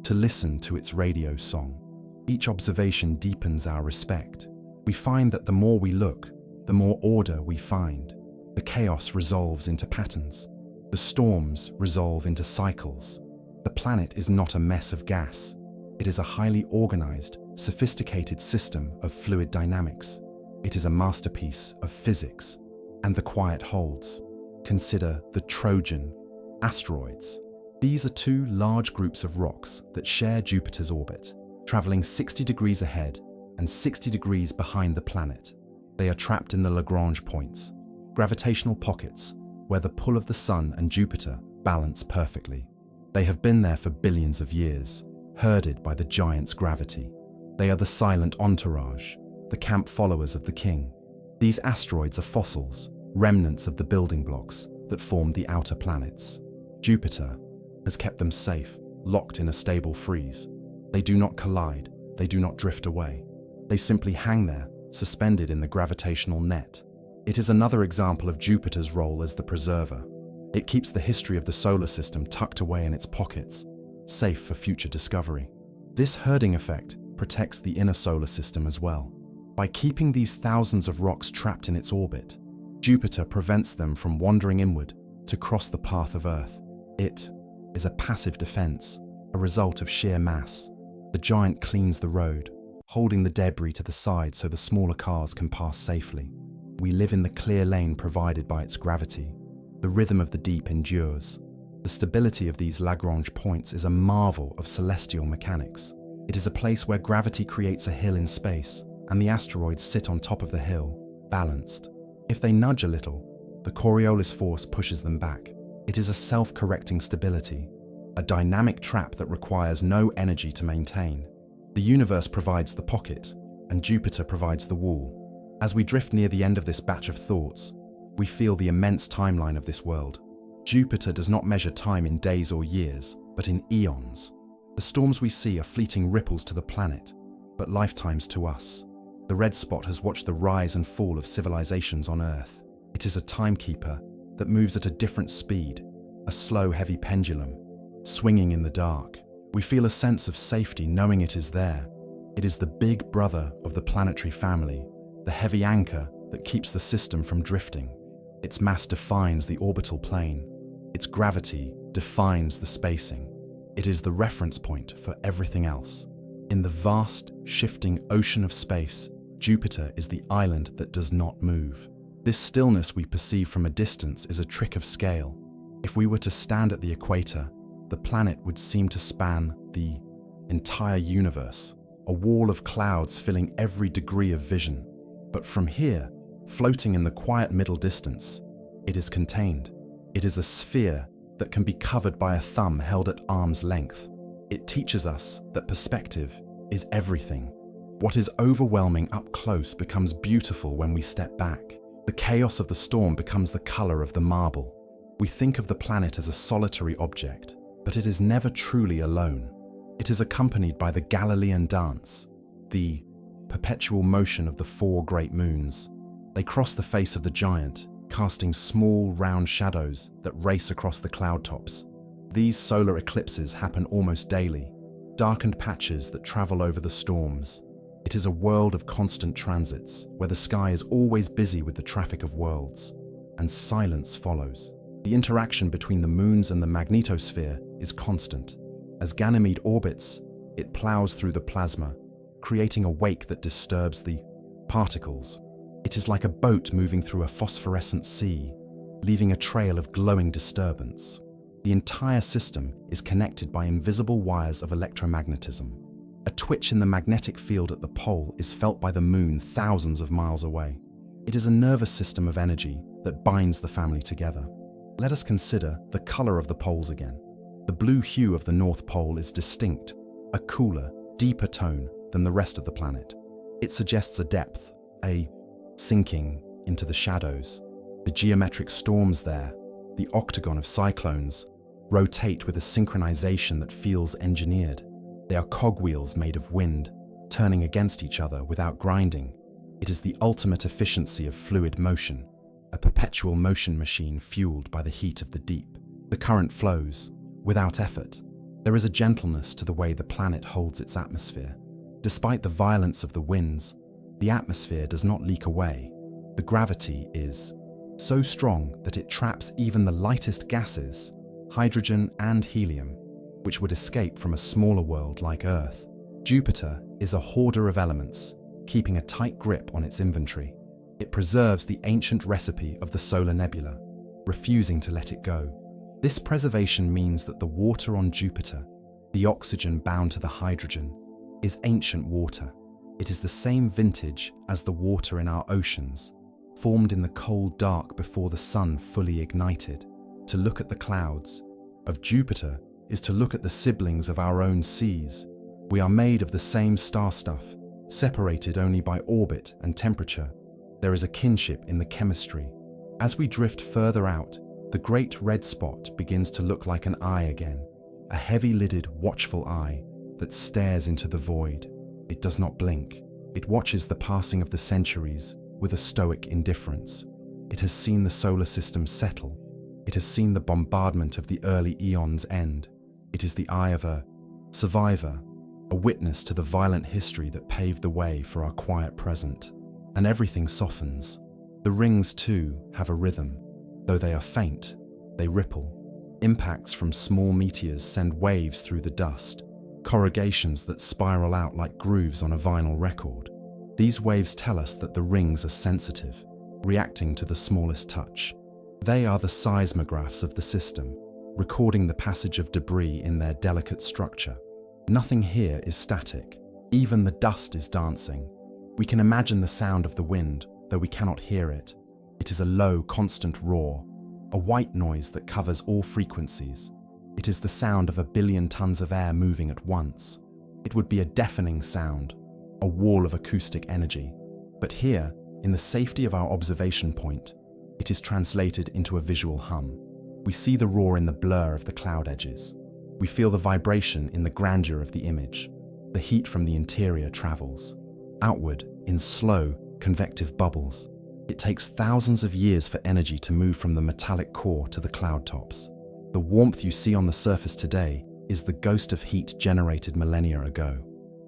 to listen to its radio song. Each observation deepens our respect. We find that the more we look, the more order we find. The chaos resolves into patterns. The storms resolve into cycles. The planet is not a mess of gas. It is a highly organized, sophisticated system of fluid dynamics. It is a masterpiece of physics. And the quiet holds. Consider the Trojan asteroids. These are two large groups of rocks that share Jupiter's orbit, traveling 60 degrees ahead and 60 degrees behind the planet. They are trapped in the Lagrange points, gravitational pockets where the pull of the Sun and Jupiter balance perfectly. They have been there for billions of years, herded by the giant's gravity. They are the silent entourage, the camp followers of the king. These asteroids are fossils, remnants of the building blocks that formed the outer planets. Jupiter has kept them safe, locked in a stable freeze. They do not collide, they do not drift away. They simply hang there, suspended in the gravitational net. It is another example of Jupiter's role as the preserver. It keeps the history of the solar system tucked away in its pockets, safe for future discovery. This herding effect protects the inner solar system as well. By keeping these thousands of rocks trapped in its orbit, Jupiter prevents them from wandering inward to cross the path of Earth. It is a passive defense, a result of sheer mass. The giant cleans the road, holding the debris to the side so the smaller cars can pass safely. We live in the clear lane provided by its gravity. The rhythm of the deep endures. The stability of these Lagrange points is a marvel of celestial mechanics. It is a place where gravity creates a hill in space, and the asteroids sit on top of the hill, balanced. If they nudge a little, the Coriolis force pushes them back. It is a self-correcting stability, a dynamic trap that requires no energy to maintain. The universe provides the pocket, and Jupiter provides the wall. As we drift near the end of this batch of thoughts, we feel the immense timeline of this world. Jupiter does not measure time in days or years, but in eons. The storms we see are fleeting ripples to the planet, but lifetimes to us. The red spot has watched the rise and fall of civilizations on Earth. It is a timekeeper that moves at a different speed, a slow, heavy pendulum, swinging in the dark. We feel a sense of safety knowing it is there. It is the big brother of the planetary family, the heavy anchor that keeps the system from drifting. Its mass defines the orbital plane. Its gravity defines the spacing. It is the reference point for everything else. In the vast, shifting ocean of space, Jupiter is the island that does not move. This stillness we perceive from a distance is a trick of scale. If we were to stand at the equator, the planet would seem to span the entire universe, a wall of clouds filling every degree of vision. But from here, floating in the quiet middle distance, it is contained. It is a sphere that can be covered by a thumb held at arm's length. It teaches us that perspective is everything. What is overwhelming up close becomes beautiful when we step back. The chaos of the storm becomes the color of the marble. We think of the planet as a solitary object, but it is never truly alone. It is accompanied by the Galilean dance, the perpetual motion of the four great moons. They cross the face of the giant, casting small, round shadows that race across the cloud tops. These solar eclipses happen almost daily, darkened patches that travel over the storms. It is a world of constant transits, where the sky is always busy with the traffic of worlds, and silence follows. The interaction between the moons and the magnetosphere is constant. As Ganymede orbits, it plows through the plasma, creating a wake that disturbs the particles. It is like a boat moving through a phosphorescent sea, leaving a trail of glowing disturbance. The entire system is connected by invisible wires of electromagnetism. A twitch in the magnetic field at the pole is felt by the moon thousands of miles away. It is a nervous system of energy that binds the family together. Let us consider the color of the poles again. The blue hue of the North Pole is distinct, a cooler, deeper tone than the rest of the planet. It suggests a depth, a sinking into the shadows. The geometric storms there, the octagon of cyclones, rotate with a synchronization that feels engineered. They are cogwheels made of wind, turning against each other without grinding. It is the ultimate efficiency of fluid motion, a perpetual motion machine fueled by the heat of the deep. The current flows without effort. There is a gentleness to the way the planet holds its atmosphere. Despite the violence of the winds, the atmosphere does not leak away. The gravity is so strong that it traps even the lightest gases, hydrogen and helium, which would escape from a smaller world like Earth. Jupiter is a hoarder of elements, keeping a tight grip on its inventory. It preserves the ancient recipe of the solar nebula, refusing to let it go. This preservation means that the water on Jupiter, the oxygen bound to the hydrogen, is ancient water. It is the same vintage as the water in our oceans, formed in the cold dark before the sun fully ignited. To look at the clouds of Jupiter is to look at the siblings of our own seas. We are made of the same star stuff, separated only by orbit and temperature. There is a kinship in the chemistry. As we drift further out, the great red spot begins to look like an eye again, a heavy-lidded, watchful eye that stares into the void. It does not blink. It watches the passing of the centuries with a stoic indifference. It has seen the solar system settle. It has seen the bombardment of the early eons end. It is the eye of a survivor, a witness to the violent history that paved the way for our quiet present. And everything softens. The rings, too, have a rhythm. Though they are faint, they ripple. Impacts from small meteors send waves through the dust, corrugations that spiral out like grooves on a vinyl record. These waves tell us that the rings are sensitive, reacting to the smallest touch. They are the seismographs of the system, recording the passage of debris in their delicate structure. Nothing here is static. Even the dust is dancing. We can imagine the sound of the wind, though we cannot hear it. It is a low, constant roar, a white noise that covers all frequencies. It is the sound of 1 billion tons of air moving at once. It would be a deafening sound, a wall of acoustic energy. But here, in the safety of our observation point, it is translated into a visual hum. We see the roar in the blur of the cloud edges. We feel the vibration in the grandeur of the image. The heat from the interior travels outward in slow, convective bubbles. It takes thousands of years for energy to move from the metallic core to the cloud tops. The warmth you see on the surface today is the ghost of heat generated millennia ago.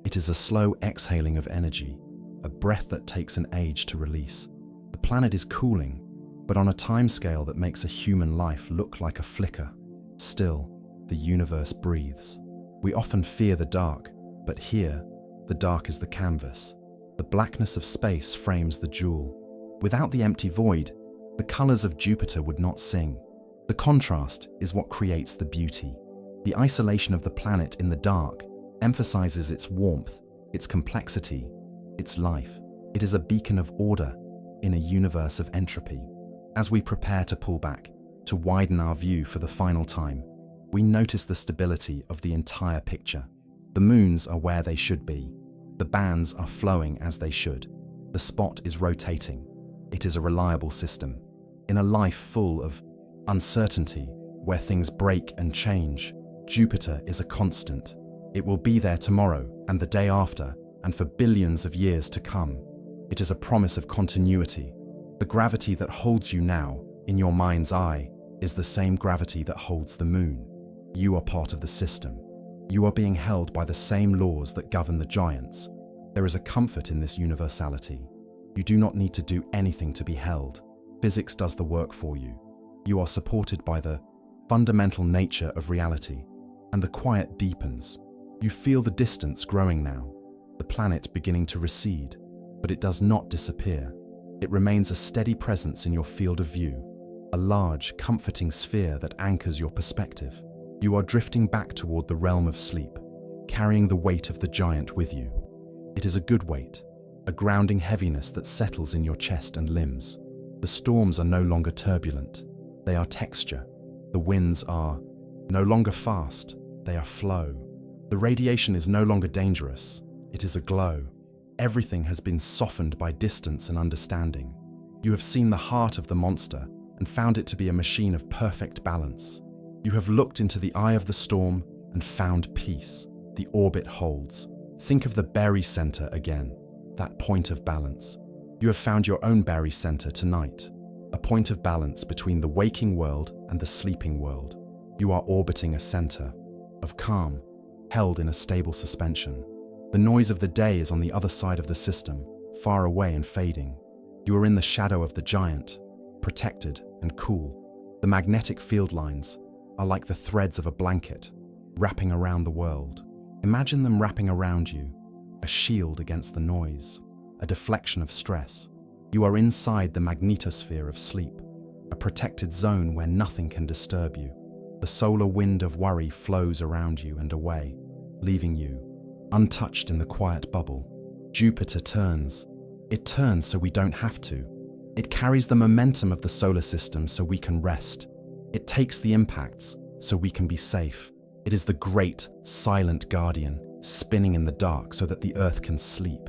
It is a slow exhaling of energy, a breath that takes an age to release. The planet is cooling, but on a timescale that makes a human life look like a flicker. Still, the universe breathes. We often fear the dark, but here, the dark is the canvas. The blackness of space frames the jewel. Without the empty void, the colors of Jupiter would not sing. The contrast is what creates the beauty. The isolation of the planet in the dark emphasizes its warmth, its complexity, its life. It is a beacon of order in a universe of entropy. As we prepare to pull back, to widen our view for the final time, we notice the stability of the entire picture. The moons are where they should be. The bands are flowing as they should. The spot is rotating. It is a reliable system. In a life full of uncertainty, where things break and change, Jupiter is a constant. It will be there tomorrow and the day after, and for billions of years to come. It is a promise of continuity. The gravity that holds you now, in your mind's eye, is the same gravity that holds the moon. You are part of the system. You are being held by the same laws that govern the giants. There is a comfort in this universality. You do not need to do anything to be held. Physics does the work for you. You are supported by the fundamental nature of reality, and the quiet deepens. You feel the distance growing now, the planet beginning to recede, but it does not disappear. It remains a steady presence in your field of view, a large, comforting sphere that anchors your perspective. You are drifting back toward the realm of sleep, carrying the weight of the giant with you. It is a good weight, a grounding heaviness that settles in your chest and limbs. The storms are no longer turbulent, they are texture. The winds are no longer fast, they are flow. The radiation is no longer dangerous, it is a glow. Everything has been softened by distance and understanding. You have seen the heart of the monster and found it to be a machine of perfect balance. You have looked into the eye of the storm and found peace. The orbit holds. Think of the barycenter again, that point of balance. You have found your own barycenter tonight, a point of balance between the waking world and the sleeping world. You are orbiting a center of calm, held in a stable suspension. The noise of the day is on the other side of the system, far away and fading. You are in the shadow of the giant, protected and cool. The magnetic field lines are like the threads of a blanket, wrapping around the world. Imagine them wrapping around you, a shield against the noise, a deflection of stress. You are inside the magnetosphere of sleep, a protected zone where nothing can disturb you. The solar wind of worry flows around you and away, leaving you untouched in the quiet bubble. Jupiter turns. It turns so we don't have to. It carries the momentum of the solar system so we can rest. It takes the impacts so we can be safe. It is the great, silent guardian, spinning in the dark so that the Earth can sleep.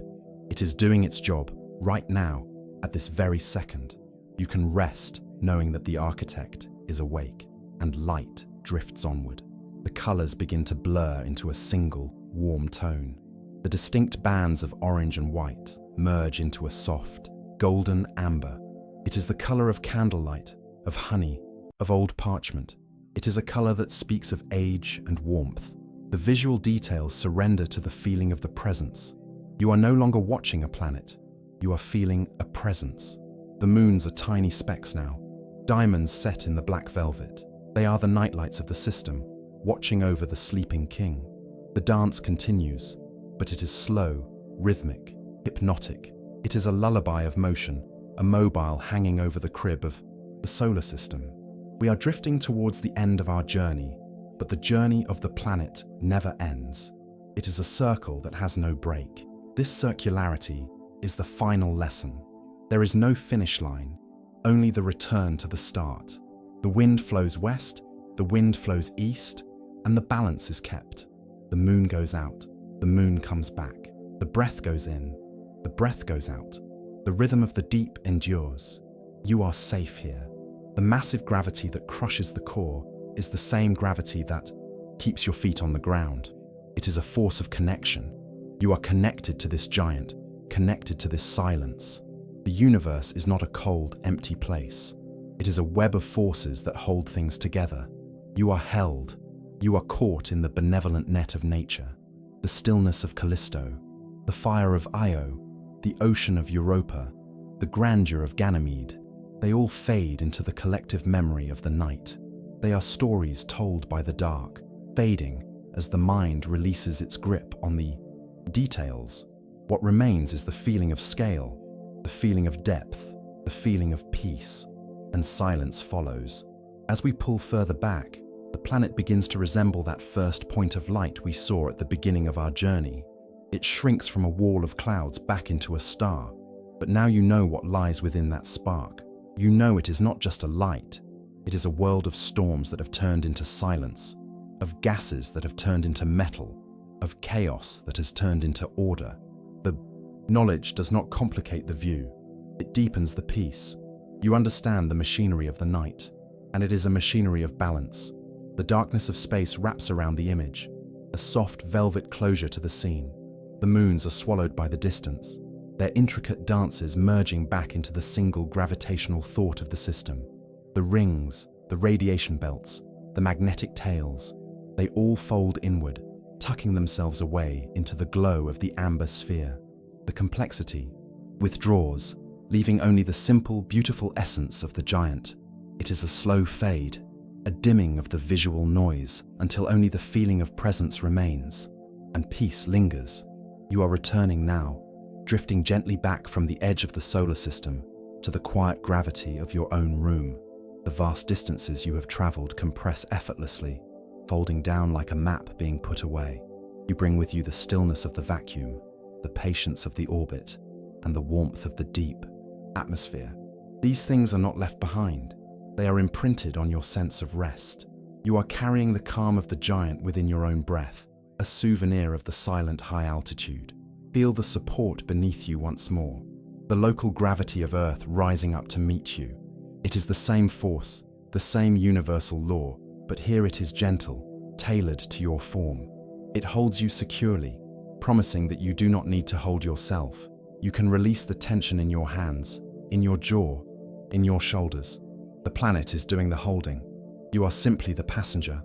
It is doing its job right now, at this very second. You can rest knowing that the architect is awake, and light drifts onward. The colors begin to blur into a single, warm tone. The distinct bands of orange and white merge into a soft, golden amber. It is the color of candlelight, of honey, of old parchment. It is a color that speaks of age and warmth. The visual details surrender to the feeling of the presence. You are no longer watching a planet. You are feeling a presence. The moons are tiny specks now, diamonds set in the black velvet. They are the nightlights of the system, watching over the sleeping king. The dance continues, but it is slow, rhythmic, hypnotic. It is a lullaby of motion, a mobile hanging over the crib of the solar system. We are drifting towards the end of our journey, but the journey of the planet never ends. It is a circle that has no break. This circularity is the final lesson. There is no finish line, only the return to the start. The wind flows west, the wind flows east, and the balance is kept. The moon goes out, the moon comes back. The breath goes in, the breath goes out. The rhythm of the deep endures. You are safe here. The massive gravity that crushes the core is the same gravity that keeps your feet on the ground. It is a force of connection. You are connected to this giant, connected to this silence. The universe is not a cold, empty place. It is a web of forces that hold things together. You are held. You are caught in the benevolent net of nature. The stillness of Callisto, the fire of Io, the ocean of Europa, the grandeur of Ganymede. They all fade into the collective memory of the night. They are stories told by the dark, fading as the mind releases its grip on the details. What remains is the feeling of scale, the feeling of depth, the feeling of peace, and silence follows. As we pull further back, the planet begins to resemble that first point of light we saw at the beginning of our journey. It shrinks from a wall of clouds back into a star, but now you know what lies within that spark. You know it is not just a light, it is a world of storms that have turned into silence, of gases that have turned into metal, of chaos that has turned into order. The knowledge does not complicate the view, it deepens the peace. You understand the machinery of the night, and it is a machinery of balance. The darkness of space wraps around the image, a soft velvet closure to the scene. The moons are swallowed by the distance, their intricate dances merging back into the single gravitational thought of the system. The rings, the radiation belts, the magnetic tails, they all fold inward, tucking themselves away into the glow of the amber sphere. The complexity withdraws, leaving only the simple, beautiful essence of the giant. It is a slow fade, a dimming of the visual noise until only the feeling of presence remains, and peace lingers. You are returning now, drifting gently back from the edge of the solar system to the quiet gravity of your own room. The vast distances you have traveled compress effortlessly, folding down like a map being put away. You bring with you the stillness of the vacuum, the patience of the orbit, and the warmth of the deep atmosphere. These things are not left behind. They are imprinted on your sense of rest. You are carrying the calm of the giant within your own breath, a souvenir of the silent high altitude. Feel the support beneath you once more, the local gravity of Earth rising up to meet you. It is the same force, the same universal law, but here it is gentle, tailored to your form. It holds you securely, promising that you do not need to hold yourself. You can release the tension in your hands, in your jaw, in your shoulders. The planet is doing the holding. You are simply the passenger,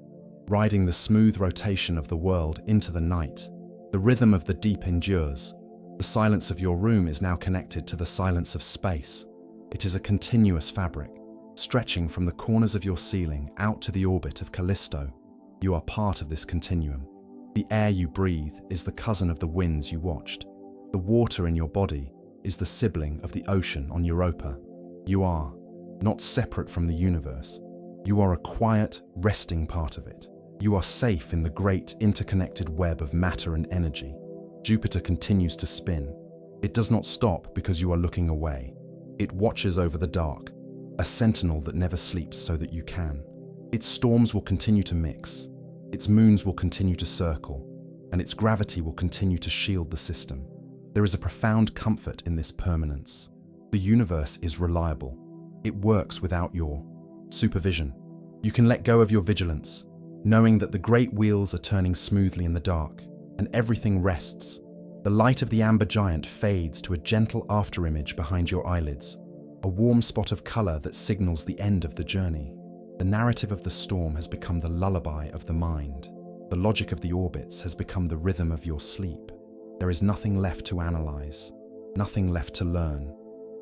riding the smooth rotation of the world into the night. The rhythm of the deep endures. The silence of your room is now connected to the silence of space. It is a continuous fabric, stretching from the corners of your ceiling out to the orbit of Callisto. You are part of this continuum. The air you breathe is the cousin of the winds you watched. The water in your body is the sibling of the ocean on Europa. You are not separate from the universe. You are a quiet, resting part of it. You are safe in the great, interconnected web of matter and energy. Jupiter continues to spin. It does not stop because you are looking away. It watches over the dark, a sentinel that never sleeps so that you can. Its storms will continue to mix. Its moons will continue to circle, and its gravity will continue to shield the system. There is a profound comfort in this permanence. The universe is reliable. It works without your supervision. You can let go of your vigilance, knowing that the great wheels are turning smoothly in the dark, and everything rests. The light of the amber giant fades to a gentle afterimage behind your eyelids, a warm spot of color that signals the end of the journey. The narrative of the storm has become the lullaby of the mind. The logic of the orbits has become the rhythm of your sleep. There is nothing left to analyze, nothing left to learn,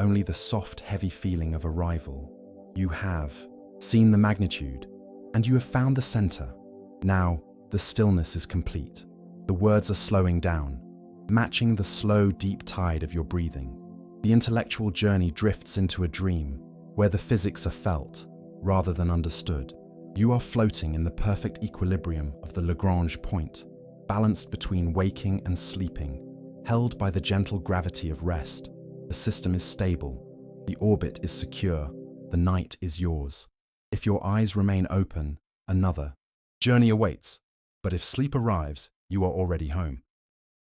only the soft, heavy feeling of arrival. You have seen the magnitude, and you have found the center. Now, the stillness is complete. The words are slowing down, matching the slow, deep tide of your breathing. The intellectual journey drifts into a dream, where the physics are felt, rather than understood. You are floating in the perfect equilibrium of the Lagrange point, balanced between waking and sleeping, held by the gentle gravity of rest. The system is stable, the orbit is secure, the night is yours. If your eyes remain open, another journey awaits, but if sleep arrives, you are already home.